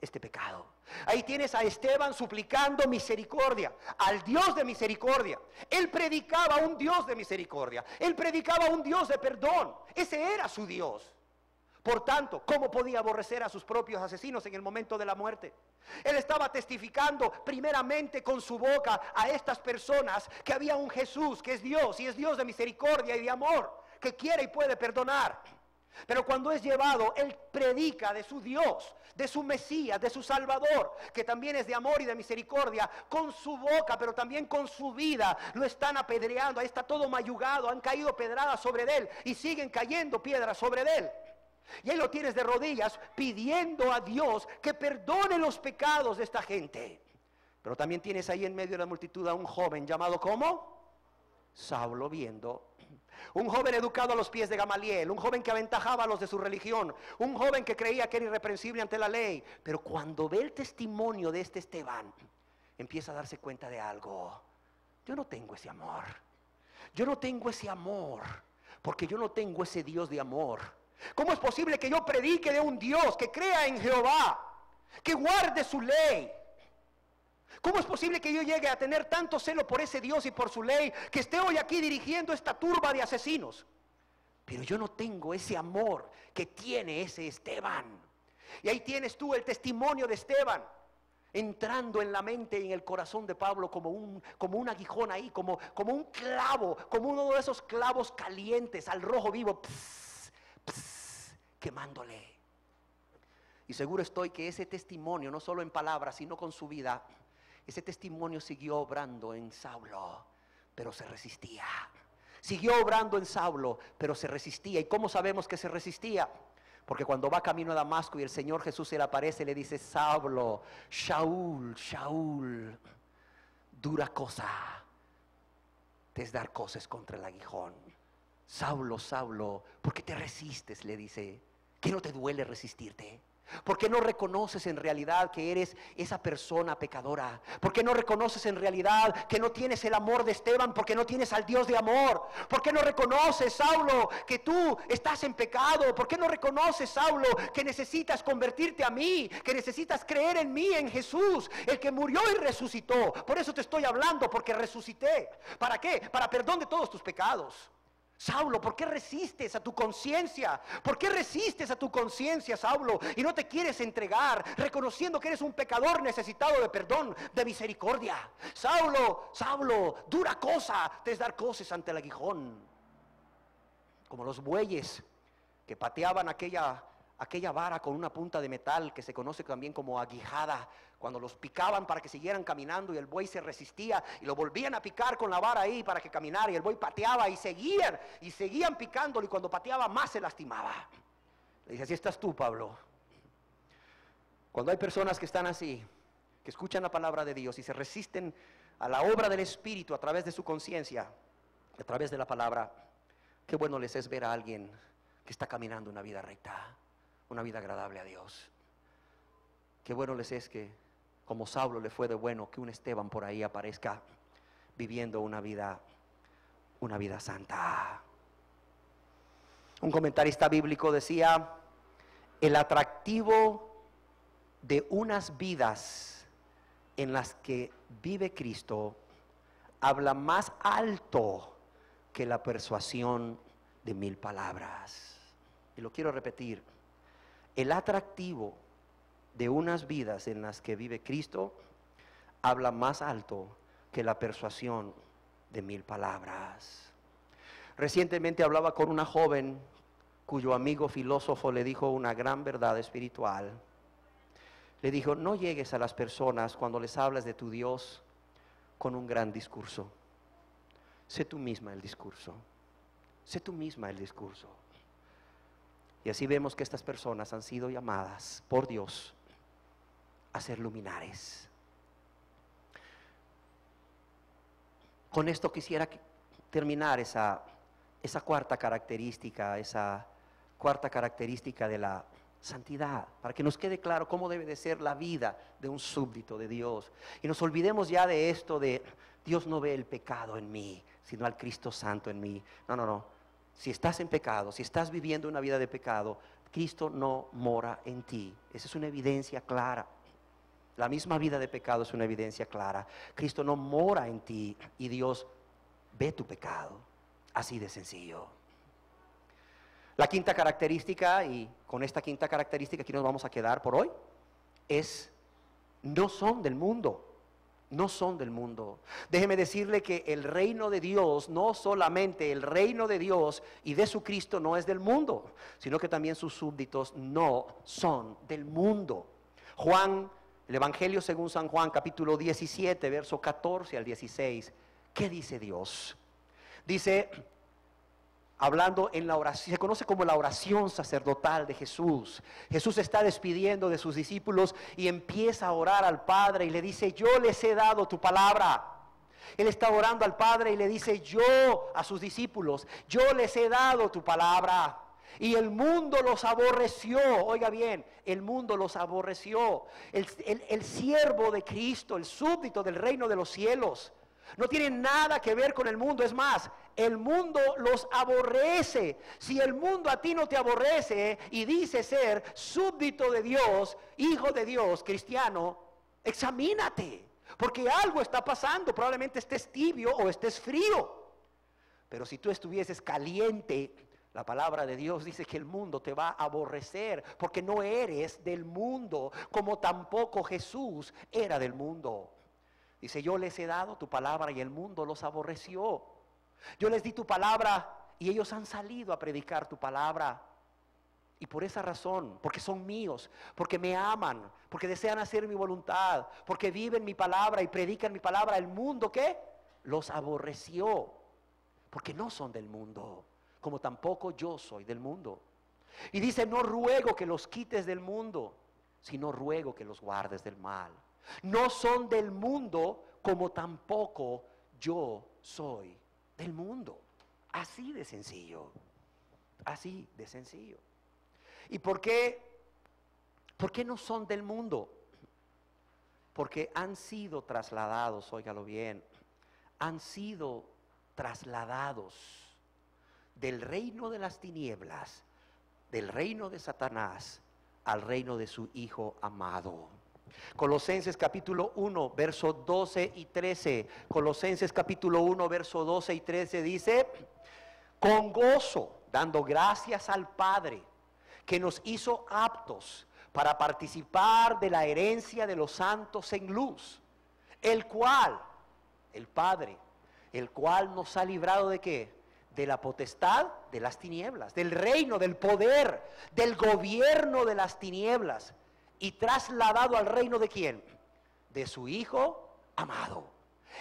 este pecado. Ahí tienes a Esteban suplicando misericordia al Dios de misericordia. Él predicaba un Dios de misericordia, él predicaba un Dios de perdón. Ese era su Dios. Por tanto, ¿cómo podía aborrecer a sus propios asesinos en el momento de la muerte? Él estaba testificando primeramente con su boca a estas personas que había un Jesús que es Dios y es Dios de misericordia y de amor, que quiere y puede perdonar. Pero cuando es llevado, él predica de su Dios, de su Mesías, de su Salvador, que también es de amor y de misericordia, con su boca, pero también con su vida. Lo están apedreando, ahí está todo mayugado, han caído pedradas sobre él y siguen cayendo piedras sobre él. Y ahí lo tienes de rodillas pidiendo a Dios que perdone los pecados de esta gente. Pero también tienes ahí en medio de la multitud a un joven llamado ¿cómo? Saulo, viendo. Un joven educado a los pies de Gamaliel, un joven que aventajaba a los de su religión, un joven que creía que era irreprensible ante la ley. Pero cuando ve el testimonio de este Esteban, empieza a darse cuenta de algo. Yo no tengo ese amor. Yo no tengo ese amor, porque yo no tengo ese Dios de amor. ¿Cómo es posible que yo predique de un Dios que crea en Jehová, que guarde su ley? ¿Cómo es posible que yo llegue a tener tanto celo por ese Dios y por su ley, que esté hoy aquí dirigiendo esta turba de asesinos? Pero yo no tengo ese amor que tiene ese Esteban. Y ahí tienes tú el testimonio de Esteban, entrando en la mente y en el corazón de Pablo como un aguijón ahí, como un clavo, como uno de esos clavos calientes al rojo vivo, quemándole. Y seguro estoy que ese testimonio, no solo en palabras, sino con su vida, ese testimonio siguió obrando en Saulo, pero se resistía. Siguió obrando en Saulo, pero se resistía. ¿Y cómo sabemos que se resistía? Porque cuando va camino a Damasco y el Señor Jesús se le aparece, le dice: Saulo, Shaul, Shaul, dura cosa te es dar cosas contra el aguijón. Saulo, Saulo, ¿por qué te resistes? Le dice. ¿Qué no te duele resistirte? ¿Por qué no reconoces en realidad que eres esa persona pecadora? ¿Por qué no reconoces en realidad que no tienes el amor de Esteban? Porque no tienes al Dios de amor. ¿Por qué no reconoces, Saulo, que tú estás en pecado? ¿Por qué no reconoces, Saulo, que necesitas convertirte a mí? Que necesitas creer en mí, en Jesús, el que murió y resucitó. Por eso te estoy hablando, porque resucité. ¿Para qué? Para perdón de todos tus pecados. Saulo, ¿por qué resistes a tu conciencia? ¿Por qué resistes a tu conciencia, Saulo? Y no te quieres entregar, reconociendo que eres un pecador necesitado de perdón, de misericordia. Saulo, Saulo, dura cosa te es dar cosas ante el aguijón. Como los bueyes que pateaban aquella vara con una punta de metal que se conoce también como aguijada, cuando los picaban para que siguieran caminando y el buey se resistía y lo volvían a picar con la vara ahí para que caminara, y el buey pateaba y seguían picándolo, y cuando pateaba más se lastimaba. Le dice: así estás tú, Pablo. Cuando hay personas que están así, que escuchan la palabra de Dios y se resisten a la obra del Espíritu a través de su conciencia, a través de la palabra, qué bueno les es ver a alguien que está caminando una vida recta, una vida agradable a Dios. Qué bueno les es que, como Saulo le fue de bueno, que un Esteban por ahí aparezca viviendo una vida santa. Un comentarista bíblico decía: el atractivo de unas vidas en las que vive Cristo habla más alto que la persuasión de 1000 palabras. Y lo quiero repetir: el atractivo de unas vidas en las que vive Cristo habla más alto que la persuasión de 1000 palabras. Recientemente hablaba con una joven cuyo amigo filósofo le dijo una gran verdad espiritual. Le dijo: no llegues a las personas cuando les hablas de tu Dios con un gran discurso. Sé tú misma el discurso. Sé tú misma el discurso. Y así vemos que estas personas han sido llamadas por Dios a ser luminares. Con esto quisiera terminar esa cuarta característica de la santidad, para que nos quede claro cómo debe de ser la vida de un súbdito de Dios. Y nos olvidemos ya de esto de: Dios no ve el pecado en mí, sino al Cristo Santo en mí. No. Si estás en pecado, si estás viviendo una vida de pecado, Cristo no mora en ti. Esa es una evidencia clara. La misma vida de pecado es una evidencia clara. Cristo no mora en ti y Dios ve tu pecado. Así de sencillo. La quinta característica, y con esta quinta característica aquí nos vamos a quedar por hoy, es: no son del mundo. No son del mundo. Déjeme decirle que el reino de Dios, no solamente el reino de Dios y de su Cristo no es del mundo, sino que también sus súbditos no son del mundo. Juan, el Evangelio según San Juan, capítulo 17, verso 14 al 16, ¿qué dice Dios? Dice, hablando en la oración, se conoce como la oración sacerdotal de Jesús. Jesús está despidiendo de sus discípulos y empieza a orar al Padre y le dice: yo les he dado tu palabra. Él está orando al Padre y le dice yo a sus discípulos: yo les he dado tu palabra. Y el mundo los aborreció. Oiga bien, el mundo los aborreció. El siervo de Cristo, el súbdito del reino de los cielos, no tiene nada que ver con el mundo. Es más, el mundo los aborrece. Si el mundo a ti no te aborrece y dice ser súbdito de Dios, hijo de Dios, cristiano, examínate, porque algo está pasando. Probablemente estés tibio o estés frío. Pero si tú estuvieses caliente, la palabra de Dios dice que el mundo te va a aborrecer, porque no eres del mundo, como tampoco Jesús era del mundo. Dice: yo les he dado tu palabra y el mundo los aborreció. Yo les di tu palabra y ellos han salido a predicar tu palabra. Y por esa razón, porque son míos, porque me aman, porque desean hacer mi voluntad, porque viven mi palabra y predican mi palabra, el mundo, ¿qué? Los aborreció. Porque no son del mundo, como tampoco yo soy del mundo. Y dice: no ruego que los quites del mundo, sino ruego que los guardes del mal. No son del mundo, como tampoco yo soy del mundo. Así de sencillo. Así de sencillo. ¿Y por qué? ¿Por qué no son del mundo? Porque han sido trasladados, óigalo bien, han sido trasladados del reino de las tinieblas, del reino de Satanás, al reino de su Hijo amado. Colosenses capítulo 1, verso 12 y 13. Colosenses capítulo 1, verso 12 y 13 dice: con gozo, dando gracias al Padre, que nos hizo aptos para participar de la herencia de los santos en luz, el cual, el Padre, el cual nos ha librado ¿de qué? De la potestad de las tinieblas, del reino, del poder, del gobierno de las tinieblas, y trasladado al reino ¿de quién? De su Hijo amado,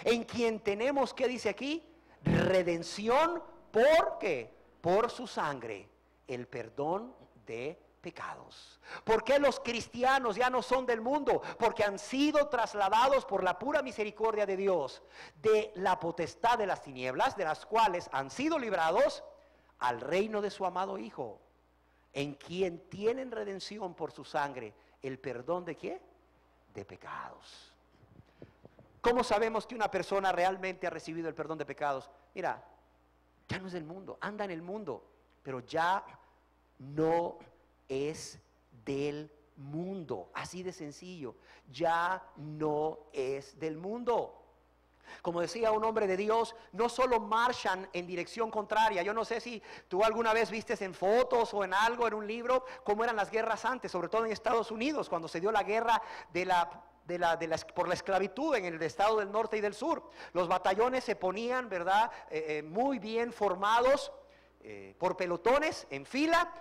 en quien tenemos, ¿qué dice aquí? Redención, ¿por qué? Por su sangre, el perdón de pecados. ¿Por qué los cristianos ya no son del mundo? Porque han sido trasladados por la pura misericordia de Dios de la potestad de las tinieblas, de las cuales han sido librados, al reino de su amado Hijo, en quien tienen redención por su sangre, el perdón ¿de qué? De pecados. ¿Cómo sabemos que una persona realmente ha recibido el perdón de pecados? Mira, ya no es del mundo, anda en el mundo, pero ya no es del mundo. Así de sencillo, ya no es del mundo. Como decía un hombre de Dios, no solo marchan en dirección contraria. Yo no sé si tú alguna vez vistes en fotos o en algo, en un libro, cómo eran las guerras antes, sobre todo en Estados Unidos, cuando se dio la guerra por la esclavitud en el estado del norte y del sur. Los batallones se ponían, ¿verdad? Muy bien formados por pelotones en fila.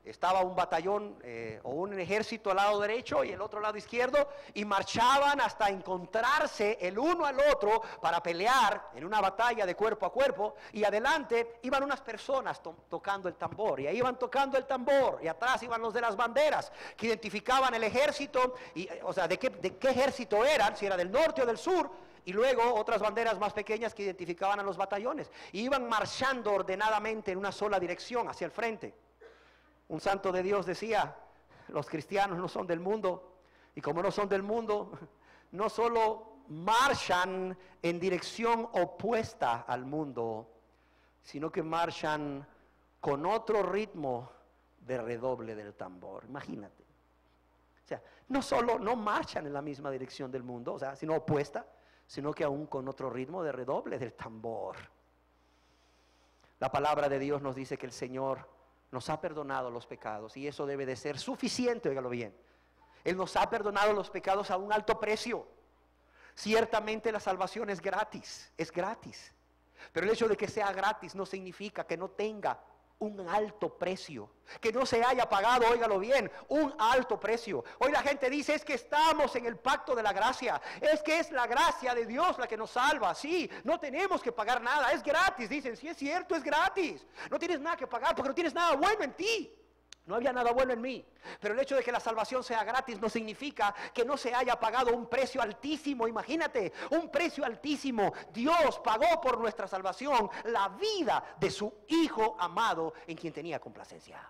Estaba un batallón o un ejército al lado derecho y el otro lado izquierdo, y marchaban hasta encontrarse el uno al otro para pelear en una batalla de cuerpo a cuerpo. Y adelante iban unas personas tocando el tambor, y ahí iban tocando el tambor, y atrás iban los de las banderas que identificaban el ejército, y, o sea, de qué ejército eran, si era del norte o del sur. Y luego otras banderas más pequeñas que identificaban a los batallones, y iban marchando ordenadamente en una sola dirección hacia el frente. Un santo de Dios decía: los cristianos no son del mundo, y como no son del mundo, no solo marchan en dirección opuesta al mundo, sino que marchan con otro ritmo de redoble del tambor. Imagínate. O sea, no solo no marchan en la misma dirección del mundo, o sea, sino opuesta, sino que aún con otro ritmo de redoble del tambor. La palabra de Dios nos dice que el Señor nos ha perdonado los pecados, y eso debe de ser suficiente, óigalo bien. Él nos ha perdonado los pecados a un alto precio. Ciertamente la salvación es gratis, pero el hecho de que sea gratis no significa que no tenga un alto precio, que no se haya pagado, óigalo bien, un alto precio. Hoy la gente dice, es que estamos en el pacto de la gracia, es que es la gracia de Dios la que nos salva. Sí, no tenemos que pagar nada, es gratis. Dicen, sí, es cierto, es gratis, no tienes nada que pagar porque no tienes nada bueno en ti. No había nada bueno en mí, pero el hecho de que la salvación sea gratis no significa que no se haya pagado un precio altísimo. Imagínate, un precio altísimo. Dios pagó por nuestra salvación la vida de su Hijo amado, en quien tenía complacencia.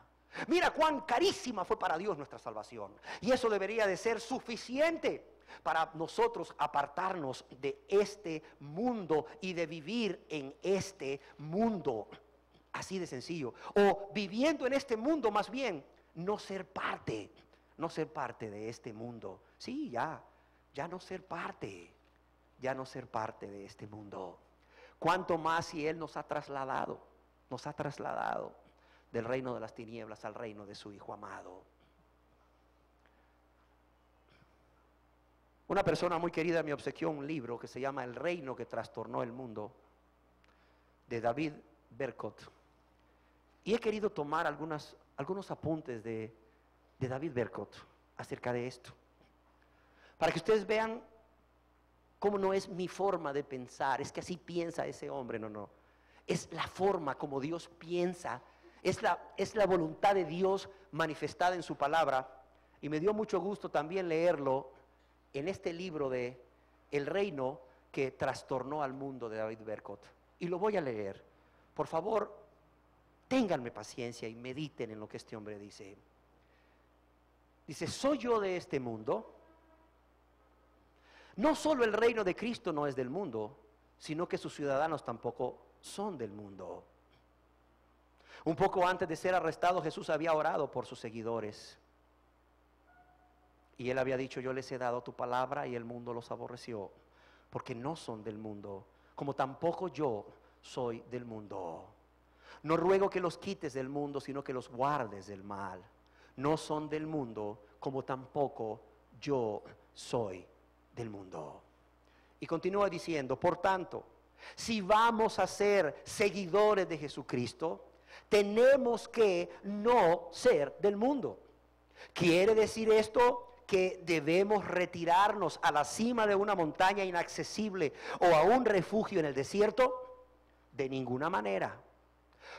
Mira cuán carísima fue para Dios nuestra salvación, y eso debería de ser suficiente para nosotros apartarnos de este mundo y de vivir en este mundo. Así de sencillo. O viviendo en este mundo, más bien, no ser parte de este mundo. Sí, ya no ser parte de este mundo. Cuánto más si Él nos ha trasladado del reino de las tinieblas al reino de su Hijo amado. Una persona muy querida me obsequió un libro que se llama El reino que trastornó el mundo, de David Berkot. Y he querido tomar algunos apuntes de David Berkot acerca de esto, para que ustedes vean cómo no es mi forma de pensar, es que así piensa ese hombre, no. Es la forma como Dios piensa, es la voluntad de Dios manifestada en su palabra. Y me dio mucho gusto también leerlo en este libro de El reino que trastornó al mundo, de David Berkot. Y lo voy a leer. Por favor, ténganme paciencia y mediten en lo que este hombre dice. Dice, ¿soy yo de este mundo? No solo el reino de Cristo no es del mundo, sino que sus ciudadanos tampoco son del mundo. Un poco antes de ser arrestado, Jesús había orado por sus seguidores. Y Él había dicho, yo les he dado tu palabra y el mundo los aborreció, porque no son del mundo, como tampoco yo soy del mundo. No ruego que los quites del mundo, sino que los guardes del mal. No son del mundo, como tampoco yo soy del mundo. Y continúa diciendo, por tanto, si vamos a ser seguidores de Jesucristo, tenemos que no ser del mundo. ¿Quiere decir esto que debemos retirarnos a la cima de una montaña inaccesible o a un refugio en el desierto? De ninguna manera.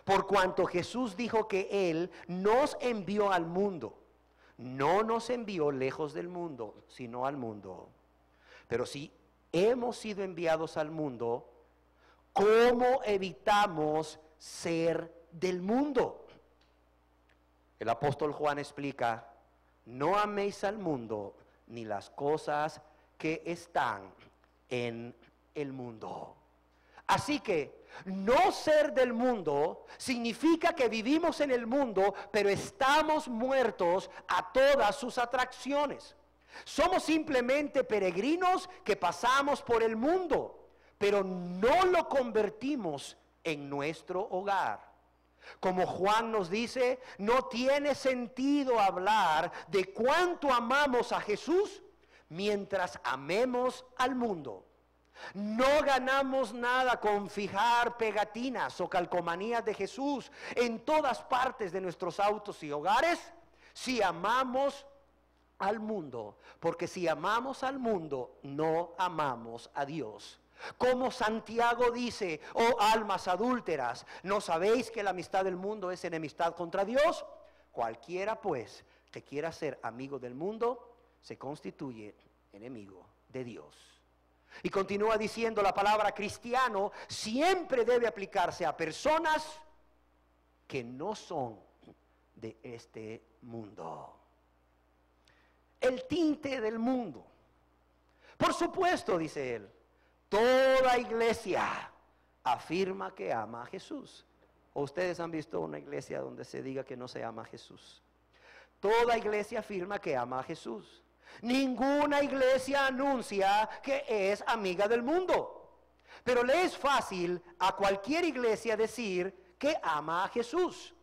Por cuanto Jesús dijo que Él nos envió al mundo, no nos envió lejos del mundo, sino al mundo. Pero si hemos sido enviados al mundo, ¿cómo evitamos ser del mundo? El apóstol Juan explica, no améis al mundo ni las cosas que están en el mundo. Así que no ser del mundo significa que vivimos en el mundo, pero estamos muertos a todas sus atracciones. Somos simplemente peregrinos que pasamos por el mundo, pero no lo convertimos en nuestro hogar. Como Juan nos dice, no tiene sentido hablar de cuánto amamos a Jesús mientras amemos al mundo. No ganamos nada con fijar pegatinas o calcomanías de Jesús en todas partes de nuestros autos y hogares si amamos al mundo, porque si amamos al mundo, no amamos a Dios. Como Santiago dice, oh almas adúlteras, ¿no sabéis que la amistad del mundo es enemistad contra Dios? Cualquiera pues que quiera ser amigo del mundo, se constituye enemigo de Dios. Y continúa diciendo, la palabra cristiano siempre debe aplicarse a personas que no son de este mundo. El tinte del mundo. Por supuesto, dice él, toda iglesia afirma que ama a Jesús. ¿O ustedes han visto una iglesia donde se diga que no se ama a Jesús? Toda iglesia afirma que ama a Jesús. Ninguna iglesia anuncia que es amiga del mundo. Pero le es fácil a cualquier iglesia decir que ama a Jesús.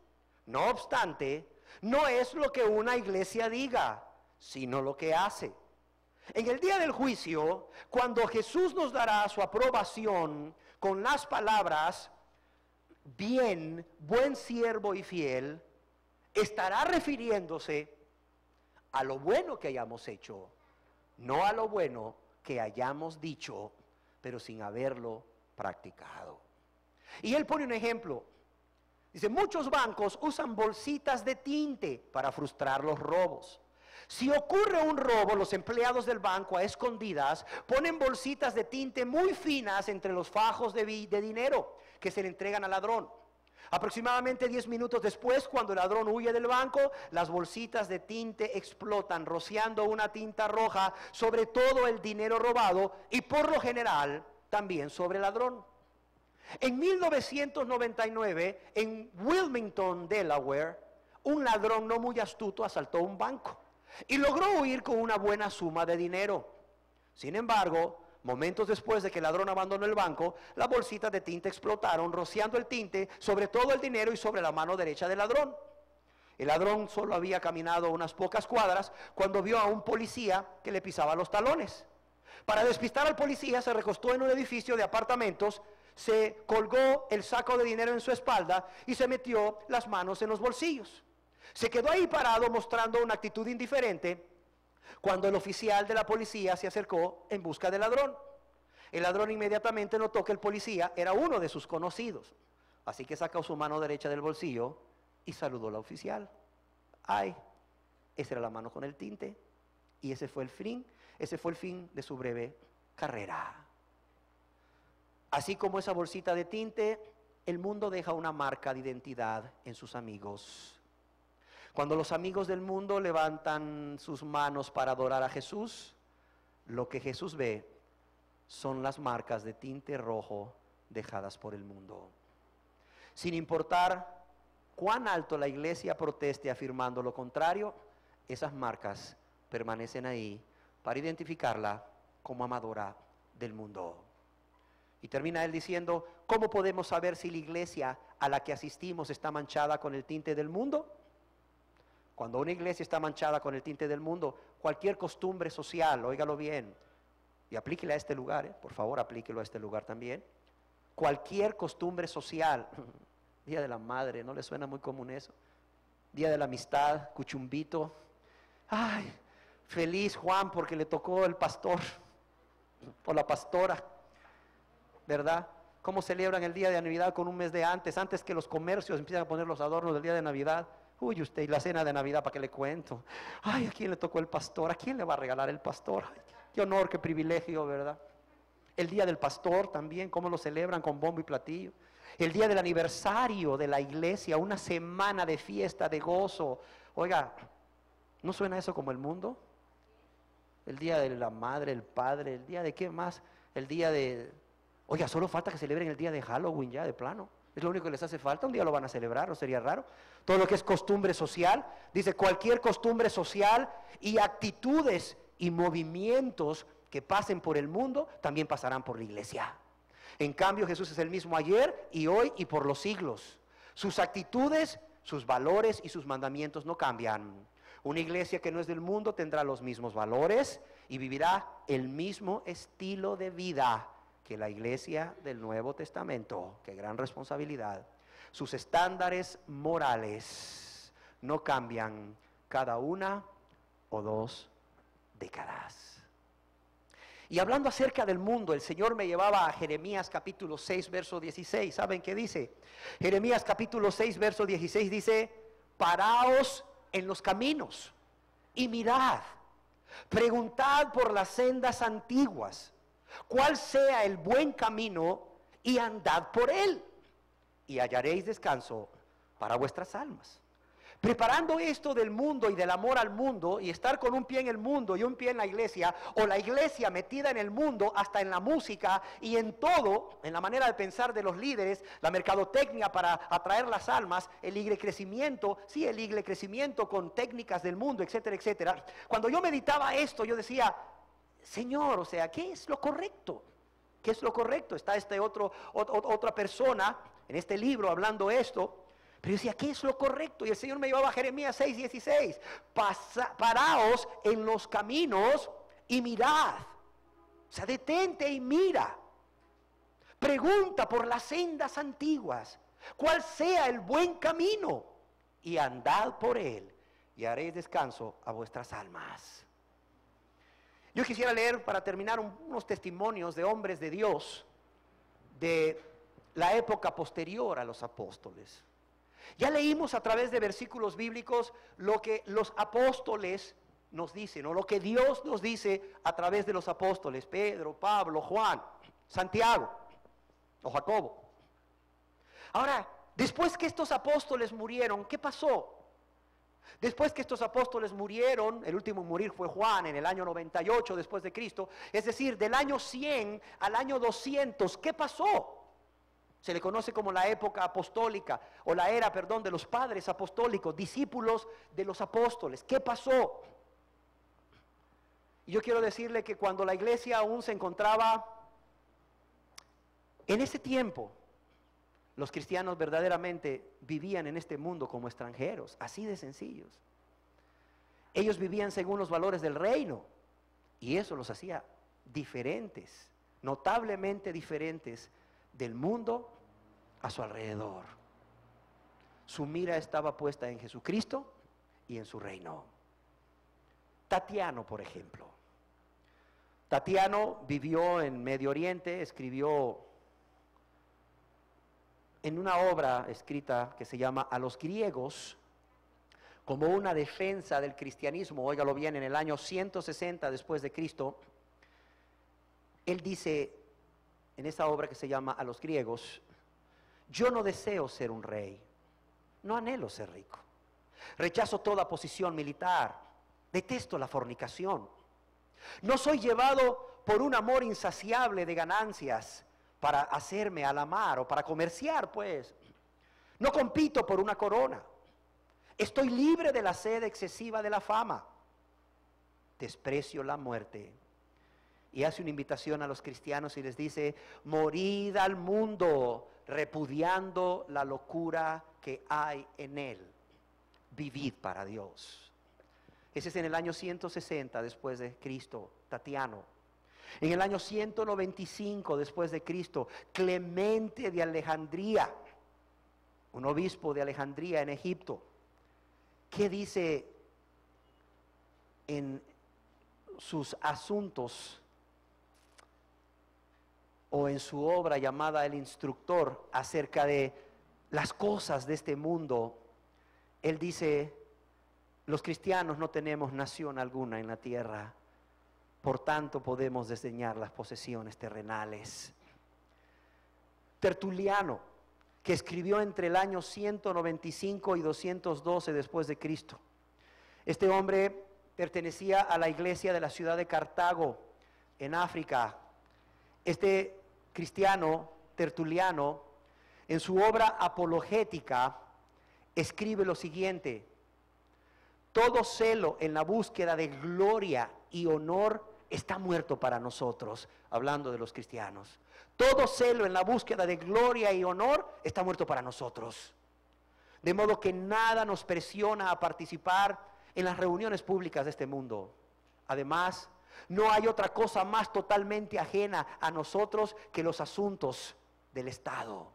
No obstante, no es lo que una iglesia diga, sino lo que hace. En el día del juicio, cuando Jesús nos dará su aprobación con las palabras, bien, buen siervo y fiel, estará refiriéndose a lo bueno que hayamos hecho, no a lo bueno que hayamos dicho, pero sin haberlo practicado. Y él pone un ejemplo. Dice, muchos bancos usan bolsitas de tinte para frustrar los robos. Si ocurre un robo, los empleados del banco a escondidas ponen bolsitas de tinte muy finas entre los fajos de dinero que se le entregan al ladrón. Aproximadamente 10 minutos después, cuando el ladrón huye del banco, las bolsitas de tinte explotan, rociando una tinta roja sobre todo el dinero robado y por lo general también sobre el ladrón. En 1999, en Wilmington, Delaware, un ladrón no muy astuto asaltó un banco y logró huir con una buena suma de dinero. Sin embargo, momentos después de que el ladrón abandonó el banco, las bolsitas de tinte explotaron, rociando el tinte sobre todo el dinero y sobre la mano derecha del ladrón. El ladrón solo había caminado unas pocas cuadras cuando vio a un policía que le pisaba los talones. Para despistar al policía, se recostó en un edificio de apartamentos, se colgó el saco de dinero en su espalda y se metió las manos en los bolsillos. Se quedó ahí parado mostrando una actitud indiferente cuando el oficial de la policía se acercó en busca del ladrón. El ladrón inmediatamente notó que el policía era uno de sus conocidos, así que sacó su mano derecha del bolsillo y saludó al oficial. Ay, esa era la mano con el tinte y ese fue el fin de su breve carrera. Así como esa bolsita de tinte, el mundo deja una marca de identidad en sus amigos. Cuando los amigos del mundo levantan sus manos para adorar a Jesús, lo que Jesús ve son las marcas de tinte rojo dejadas por el mundo. Sin importar cuán alto la iglesia proteste afirmando lo contrario, esas marcas permanecen ahí para identificarla como amadora del mundo. Y termina él diciendo, ¿cómo podemos saber si la iglesia a la que asistimos está manchada con el tinte del mundo? Cuando una iglesia está manchada con el tinte del mundo, cualquier costumbre social, óigalo bien, y aplíquela a este lugar, por favor aplíquelo a este lugar también. Cualquier costumbre social, Día de la Madre, ¿no le suena muy común eso? Día de la Amistad, cuchumbito, ay, feliz Juan porque le tocó el pastor o la pastora, ¿verdad? ¿Cómo celebran el día de Navidad con un mes de antes que los comercios empiezan a poner los adornos del día de Navidad? Uy, usted, y la cena de Navidad, ¿para qué le cuento? Ay, ¿a quién le tocó el pastor? ¿A quién le va a regalar el pastor? Ay, qué honor, qué privilegio, ¿verdad? El día del pastor también, ¿cómo lo celebran con bombo y platillo? El día del aniversario de la iglesia, una semana de fiesta, de gozo. Oiga, ¿no suena eso como el mundo? El día de la madre, el padre, el día de qué más, el día de... Oiga, solo falta que celebren el día de Halloween ya, de plano. Es lo único que les hace falta, un día lo van a celebrar, ¿no sería raro? Todo lo que es costumbre social, dice cualquier costumbre social y actitudes y movimientos que pasen por el mundo, también pasarán por la iglesia. En cambio, Jesús es el mismo ayer y hoy y por los siglos. Sus actitudes, sus valores y sus mandamientos no cambian. Una iglesia que no es del mundo tendrá los mismos valores y vivirá el mismo estilo de vida que la iglesia del Nuevo Testamento. Qué gran responsabilidad. Sus estándares morales no cambian cada una o 2 décadas. Y hablando acerca del mundo, el Señor me llevaba a Jeremías capítulo 6, verso 16. ¿Saben qué dice? Jeremías capítulo 6, verso 16 dice, paraos en los caminos y mirad, preguntad por las sendas antiguas, cuál sea el buen camino y andad por él, y hallaréis descanso para vuestras almas. preparando esto del mundo y del amor al mundo, y estar con un pie en el mundo y un pie en la iglesia, o la iglesia metida en el mundo, hasta en la música y en todo, en la manera de pensar de los líderes, la mercadotecnia para atraer las almas, el iglecrecimiento, sí, el iglecrecimiento con técnicas del mundo, etcétera, etcétera. Cuando yo meditaba esto, yo decía, Señor, o sea, ¿qué es lo correcto? ¿Qué es lo correcto? Está otra persona en este libro hablando esto. Pero yo decía, ¿qué es lo correcto? Y el Señor me llevaba a Jeremías 6:16. Paraos en los caminos y mirad. O sea, detente y mira. Pregunta por las sendas antiguas, cuál sea el buen camino, y andad por él, y haréis descanso a vuestras almas. Yo quisiera leer, para terminar, unos testimonios de hombres de Dios de la época posterior a los apóstoles. Ya leímos a través de versículos bíblicos lo que los apóstoles nos dicen, o lo que Dios nos dice a través de los apóstoles, Pedro, Pablo, Juan, Santiago o Jacobo. Ahora, después que estos apóstoles murieron, ¿qué pasó? Después que estos apóstoles murieron, el último en morir fue Juan en el año 98 después de Cristo, es decir, del año 100 al año 200, ¿qué pasó? Se le conoce como la época apostólica, o la era, perdón, de los padres apostólicos, discípulos de los apóstoles. ¿Qué pasó? Y yo quiero decirle que cuando la iglesia aún se encontraba en ese tiempo, los cristianos verdaderamente vivían en este mundo como extranjeros, así de sencillos. Ellos vivían según los valores del reino, y eso los hacía diferentes, notablemente diferentes del mundo a su alrededor. Su mira estaba puesta en Jesucristo y en su reino. Tatiano, por ejemplo. Tatiano vivió en Medio Oriente, escribió en una obra escrita que se llama A los griegos, como una defensa del cristianismo. Óigalo bien, en el año 160 después de Cristo, él dice en esa obra que se llama A los griegos: yo no deseo ser un rey, no anhelo ser rico, rechazo toda posición militar, detesto la fornicación, no soy llevado por un amor insaciable de ganancias para hacerme a la mar o para comerciar, pues. No compito por una corona. Estoy libre de la sed excesiva de la fama. Desprecio la muerte. Y hace una invitación a los cristianos y les dice: morid al mundo, repudiando la locura que hay en él. Vivid para Dios. Ese es en el año 160 después de Cristo, Tatiano. En el año 195 después de Cristo, Clemente de Alejandría, un obispo de Alejandría en Egipto, ¿qué dice en sus asuntos o en su obra llamada El Instructor acerca de las cosas de este mundo? Él dice: los cristianos no tenemos nación alguna en la tierra, por tanto podemos desdeñar las posesiones terrenales. Tertuliano, que escribió entre el año 195 y 212 después de Cristo. Este hombre pertenecía a la iglesia de la ciudad de Cartago, en África. Este cristiano, Tertuliano, en su obra apologética, escribe lo siguiente: todo celo en la búsqueda de gloria y honor está muerto para nosotros, hablando de los cristianos. Todo celo en la búsqueda de gloria y honor está muerto para nosotros. De modo que nada nos presiona a participar en las reuniones públicas de este mundo. Además, no hay otra cosa más totalmente ajena a nosotros que los asuntos del Estado.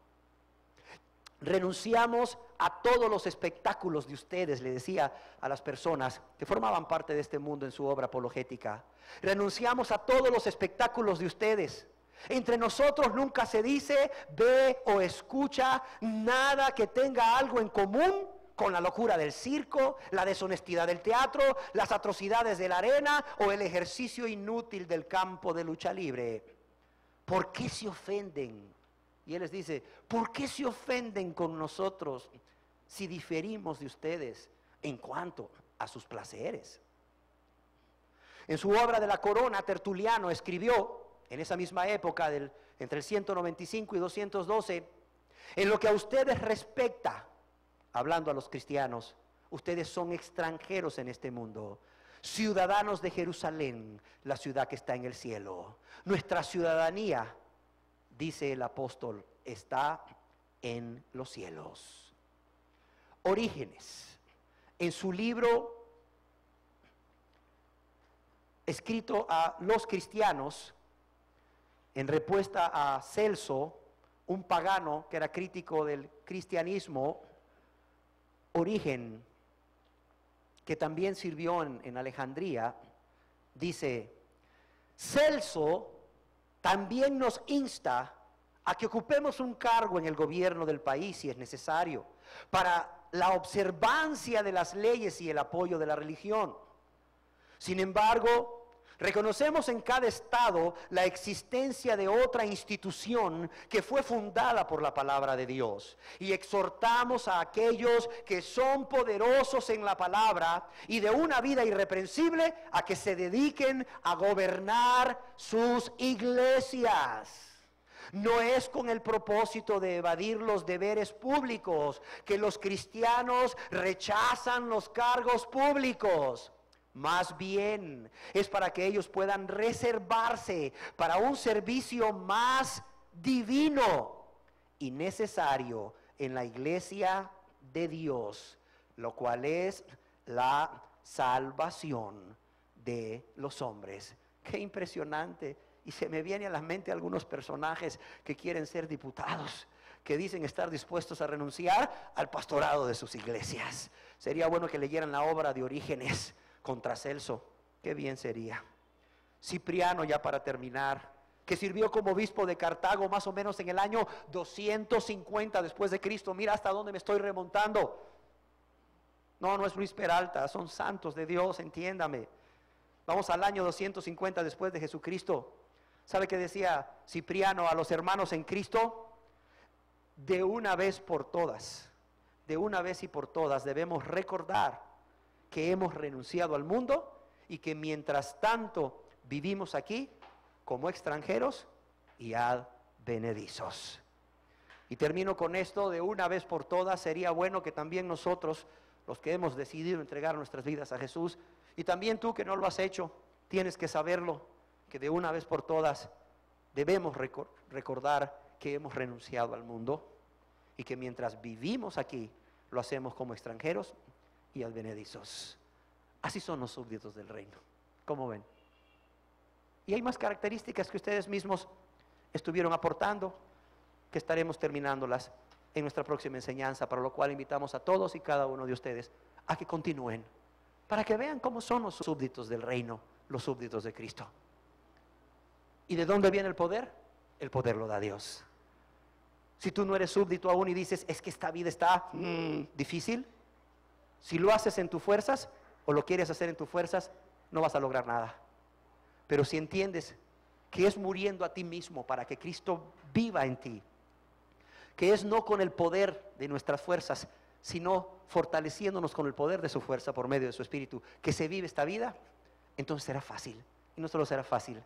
Renunciamos a todos los espectáculos de ustedes, le decía a las personas que formaban parte de este mundo en su obra apologética. Renunciamos a todos los espectáculos de ustedes. Entre nosotros nunca se dice, ve o escucha nada que tenga algo en común con la locura del circo, la deshonestidad del teatro, las atrocidades de la arena o el ejercicio inútil del campo de lucha libre. ¿Por qué se ofenden? Y él les dice: ¿por qué se ofenden con nosotros si diferimos de ustedes en cuanto a sus placeres. En su obra de la Corona, Tertuliano escribió, en esa misma época, entre el 195 y 212, en lo que a ustedes respecta, hablando a los cristianos, ustedes son extranjeros en este mundo, ciudadanos de Jerusalén, la ciudad que está en el cielo. Nuestra ciudadanía, dice el apóstol, está en los cielos. Orígenes, en su libro escrito a los cristianos, en respuesta a Celso, un pagano que era crítico del cristianismo, Origen, que también sirvió en Alejandría, dice: Celso también nos insta a que ocupemos un cargo en el gobierno del país si es necesario, para la observancia de las leyes y el apoyo de la religión. Sin embargo, reconocemos en cada estado la existencia de otra institución que fue fundada por la palabra de Dios, y exhortamos a aquellos que son poderosos en la palabra y de una vida irreprensible a que se dediquen a gobernar sus iglesias. No es con el propósito de evadir los deberes públicos que los cristianos rechazan los cargos públicos. Más bien es para que ellos puedan reservarse para un servicio más divino y necesario en la iglesia de Dios, lo cual es la salvación de los hombres. Qué impresionante. Y se me viene a la mente algunos personajes que quieren ser diputados, que dicen estar dispuestos a renunciar al pastorado de sus iglesias. Sería bueno que leyeran la obra de Orígenes contra Celso. Qué bien sería. Cipriano, ya para terminar, que sirvió como obispo de Cartago más o menos en el año 250 después de Cristo. Mira hasta dónde me estoy remontando. No es Luis Peralta, son santos de Dios, entiéndame. Vamos al año 250 después de Jesucristo. ¿Sabe qué decía Cipriano a los hermanos en Cristo? De una vez por todas, de una vez y por todas debemos recordar que hemos renunciado al mundo y que mientras tanto vivimos aquí como extranjeros y advenedizos. Y termino con esto: de una vez por todas sería bueno que también nosotros, los que hemos decidido entregar nuestras vidas a Jesús, y también tú que no lo has hecho, tienes que saberlo, que de una vez por todas debemos recordar que hemos renunciado al mundo y que mientras vivimos aquí lo hacemos como extranjeros y advenedizos. Así son los súbditos del reino. ¿Cómo ven? Y hay más características que ustedes mismos estuvieron aportando, que estaremos terminándolas en nuestra próxima enseñanza, para lo cual invitamos a todos y cada uno de ustedes a que continúen, para que vean cómo son los súbditos del reino, los súbditos de Cristo. ¿Y de dónde viene el poder? El poder lo da Dios. Si tú no eres súbdito aún y dices, es que esta vida está difícil, si lo haces en tus fuerzas o lo quieres hacer en tus fuerzas, no vas a lograr nada. Pero si entiendes que es muriendo a ti mismo para que Cristo viva en ti, que es no con el poder de nuestras fuerzas, sino fortaleciéndonos con el poder de su fuerza por medio de su Espíritu, que se vive esta vida, entonces será fácil. Y no solo será fácil,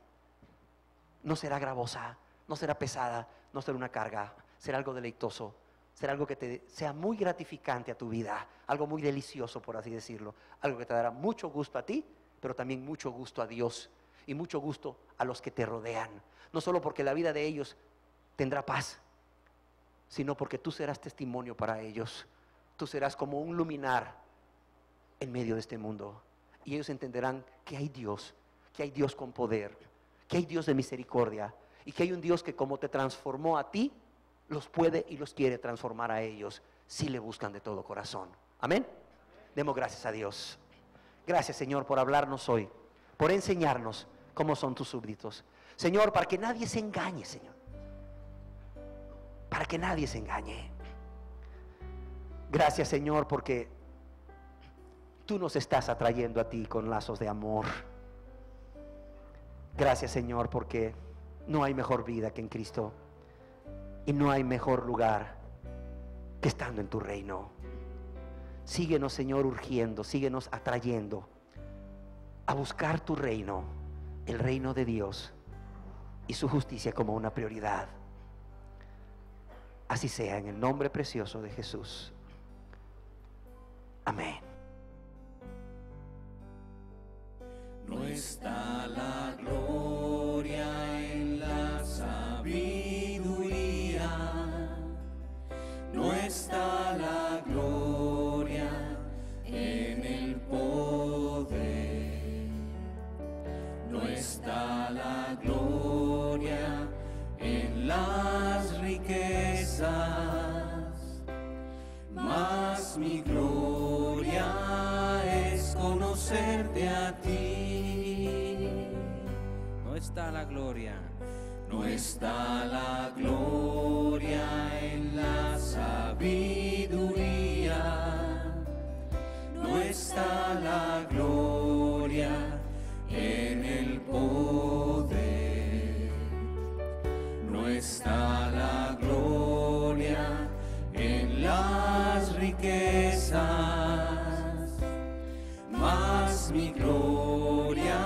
no será gravosa, no será pesada, no será una carga, será algo deleitoso, será algo que te sea muy gratificante a tu vida, algo muy delicioso, por así decirlo, algo que te dará mucho gusto a ti, pero también mucho gusto a Dios y mucho gusto a los que te rodean. No solo porque la vida de ellos tendrá paz, sino porque tú serás testimonio para ellos. Tú serás como un luminar en medio de este mundo, y ellos entenderán que hay Dios con poder, que hay Dios de misericordia, y que hay un Dios que, como te transformó a ti, los puede y los quiere transformar a ellos si le buscan de todo corazón. Amén. Demos gracias a Dios. Gracias, Señor, por hablarnos hoy, por enseñarnos cómo son tus súbditos, Señor, para que nadie se engañe, Señor, para que nadie se engañe. Gracias, Señor, porque tú nos estás atrayendo a ti con lazos de amor. Gracias, Señor, porque no hay mejor vida que en Cristo, y no hay mejor lugar que estando en tu reino. Síguenos, Señor, urgiendo, síguenos atrayendo a buscar tu reino, el reino de Dios y su justicia como una prioridad. Así sea, en el nombre precioso de Jesús. Amén. No está la gloria en la sabiduría, no está la gloria en el poder, no está la gloria en las riquezas, mas mi gloria es conocerte a ti. No está la gloria. No está la gloria en la sabiduría, no está la gloria en el poder, no está la gloria en las riquezas, mas mi gloria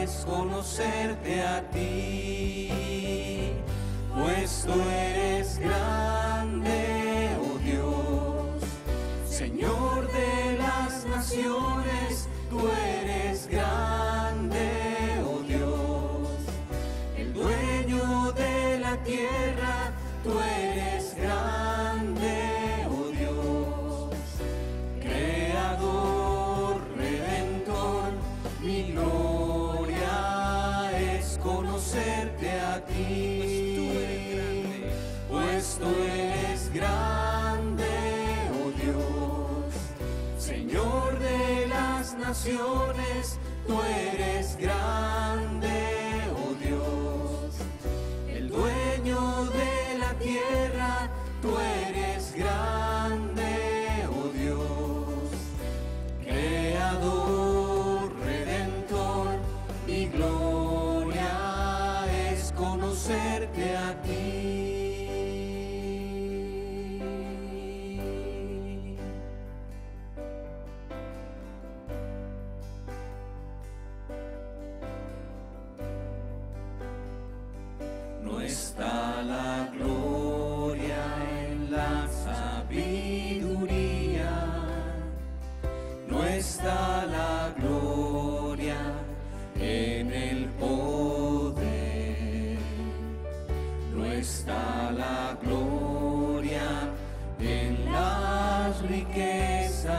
es conocerte a ti, pues tú eres grande, oh Dios, Señor de las naciones, tú eres grande, oh Dios, el dueño de la tierra, tú eres grande, oh Dios, creador, redentor, mi gloria es conocerte a ti, pues tú eres grande, oh Dios, Señor de las naciones, tú eres grande, oh Dios, el dueño de la tierra, tú eres grande, oh Dios, creador, redentor, mi gloria es conocerte a ti. No está la gloria en la sabiduría, no está la gloria en el poder, no está la gloria en las riquezas,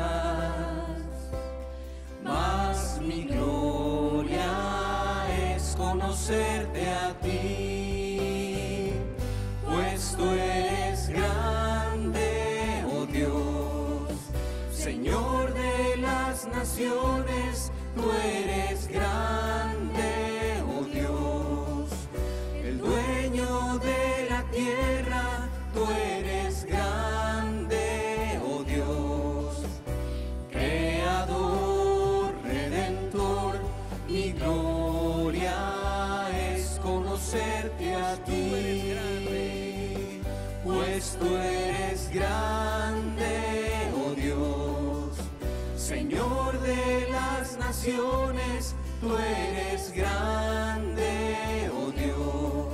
mas mi gloria es conocerte a ti, pues tú eres grande, oh Dios, Señor de las naciones, tú eres grande, oh Dios, el dueño de la tierra, tú eres grande, oh Dios, creador, redentor, mi gloria es conocerte a ti, pues tú eres grande, oh Dios, Señor de las naciones, tú eres grande, oh Dios,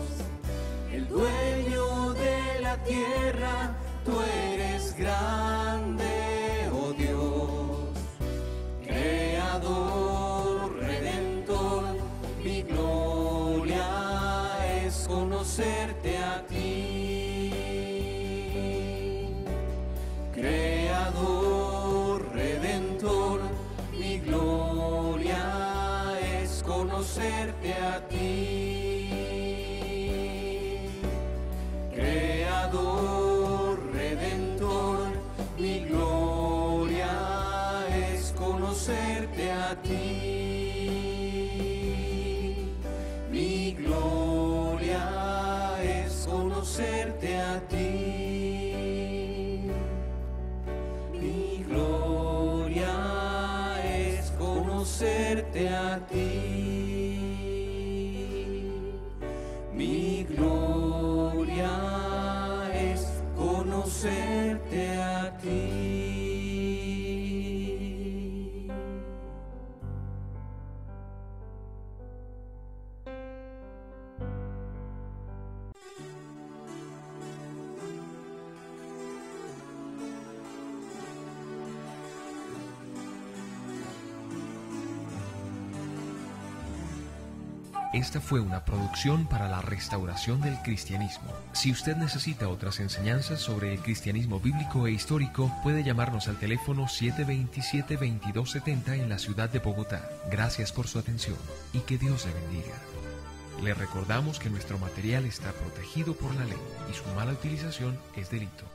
el dueño de la tierra, tú eres grande, oh Dios, creador, redentor, mi gloria es conocerte a ti, creador, redentor, mi gloria es conocerte a ti, creador, redentor, mi gloria es conocerte a ti, mi gloria es conocerte a ti, mi gloria es conocerte a ti, mi gloria. Conocerte a ti. Esta fue una producción para la restauración del cristianismo. Si usted necesita otras enseñanzas sobre el cristianismo bíblico e histórico, puede llamarnos al teléfono 727-2270 en la ciudad de Bogotá. Gracias por su atención y que Dios le bendiga. Le recordamos que nuestro material está protegido por la ley y su mala utilización es delito.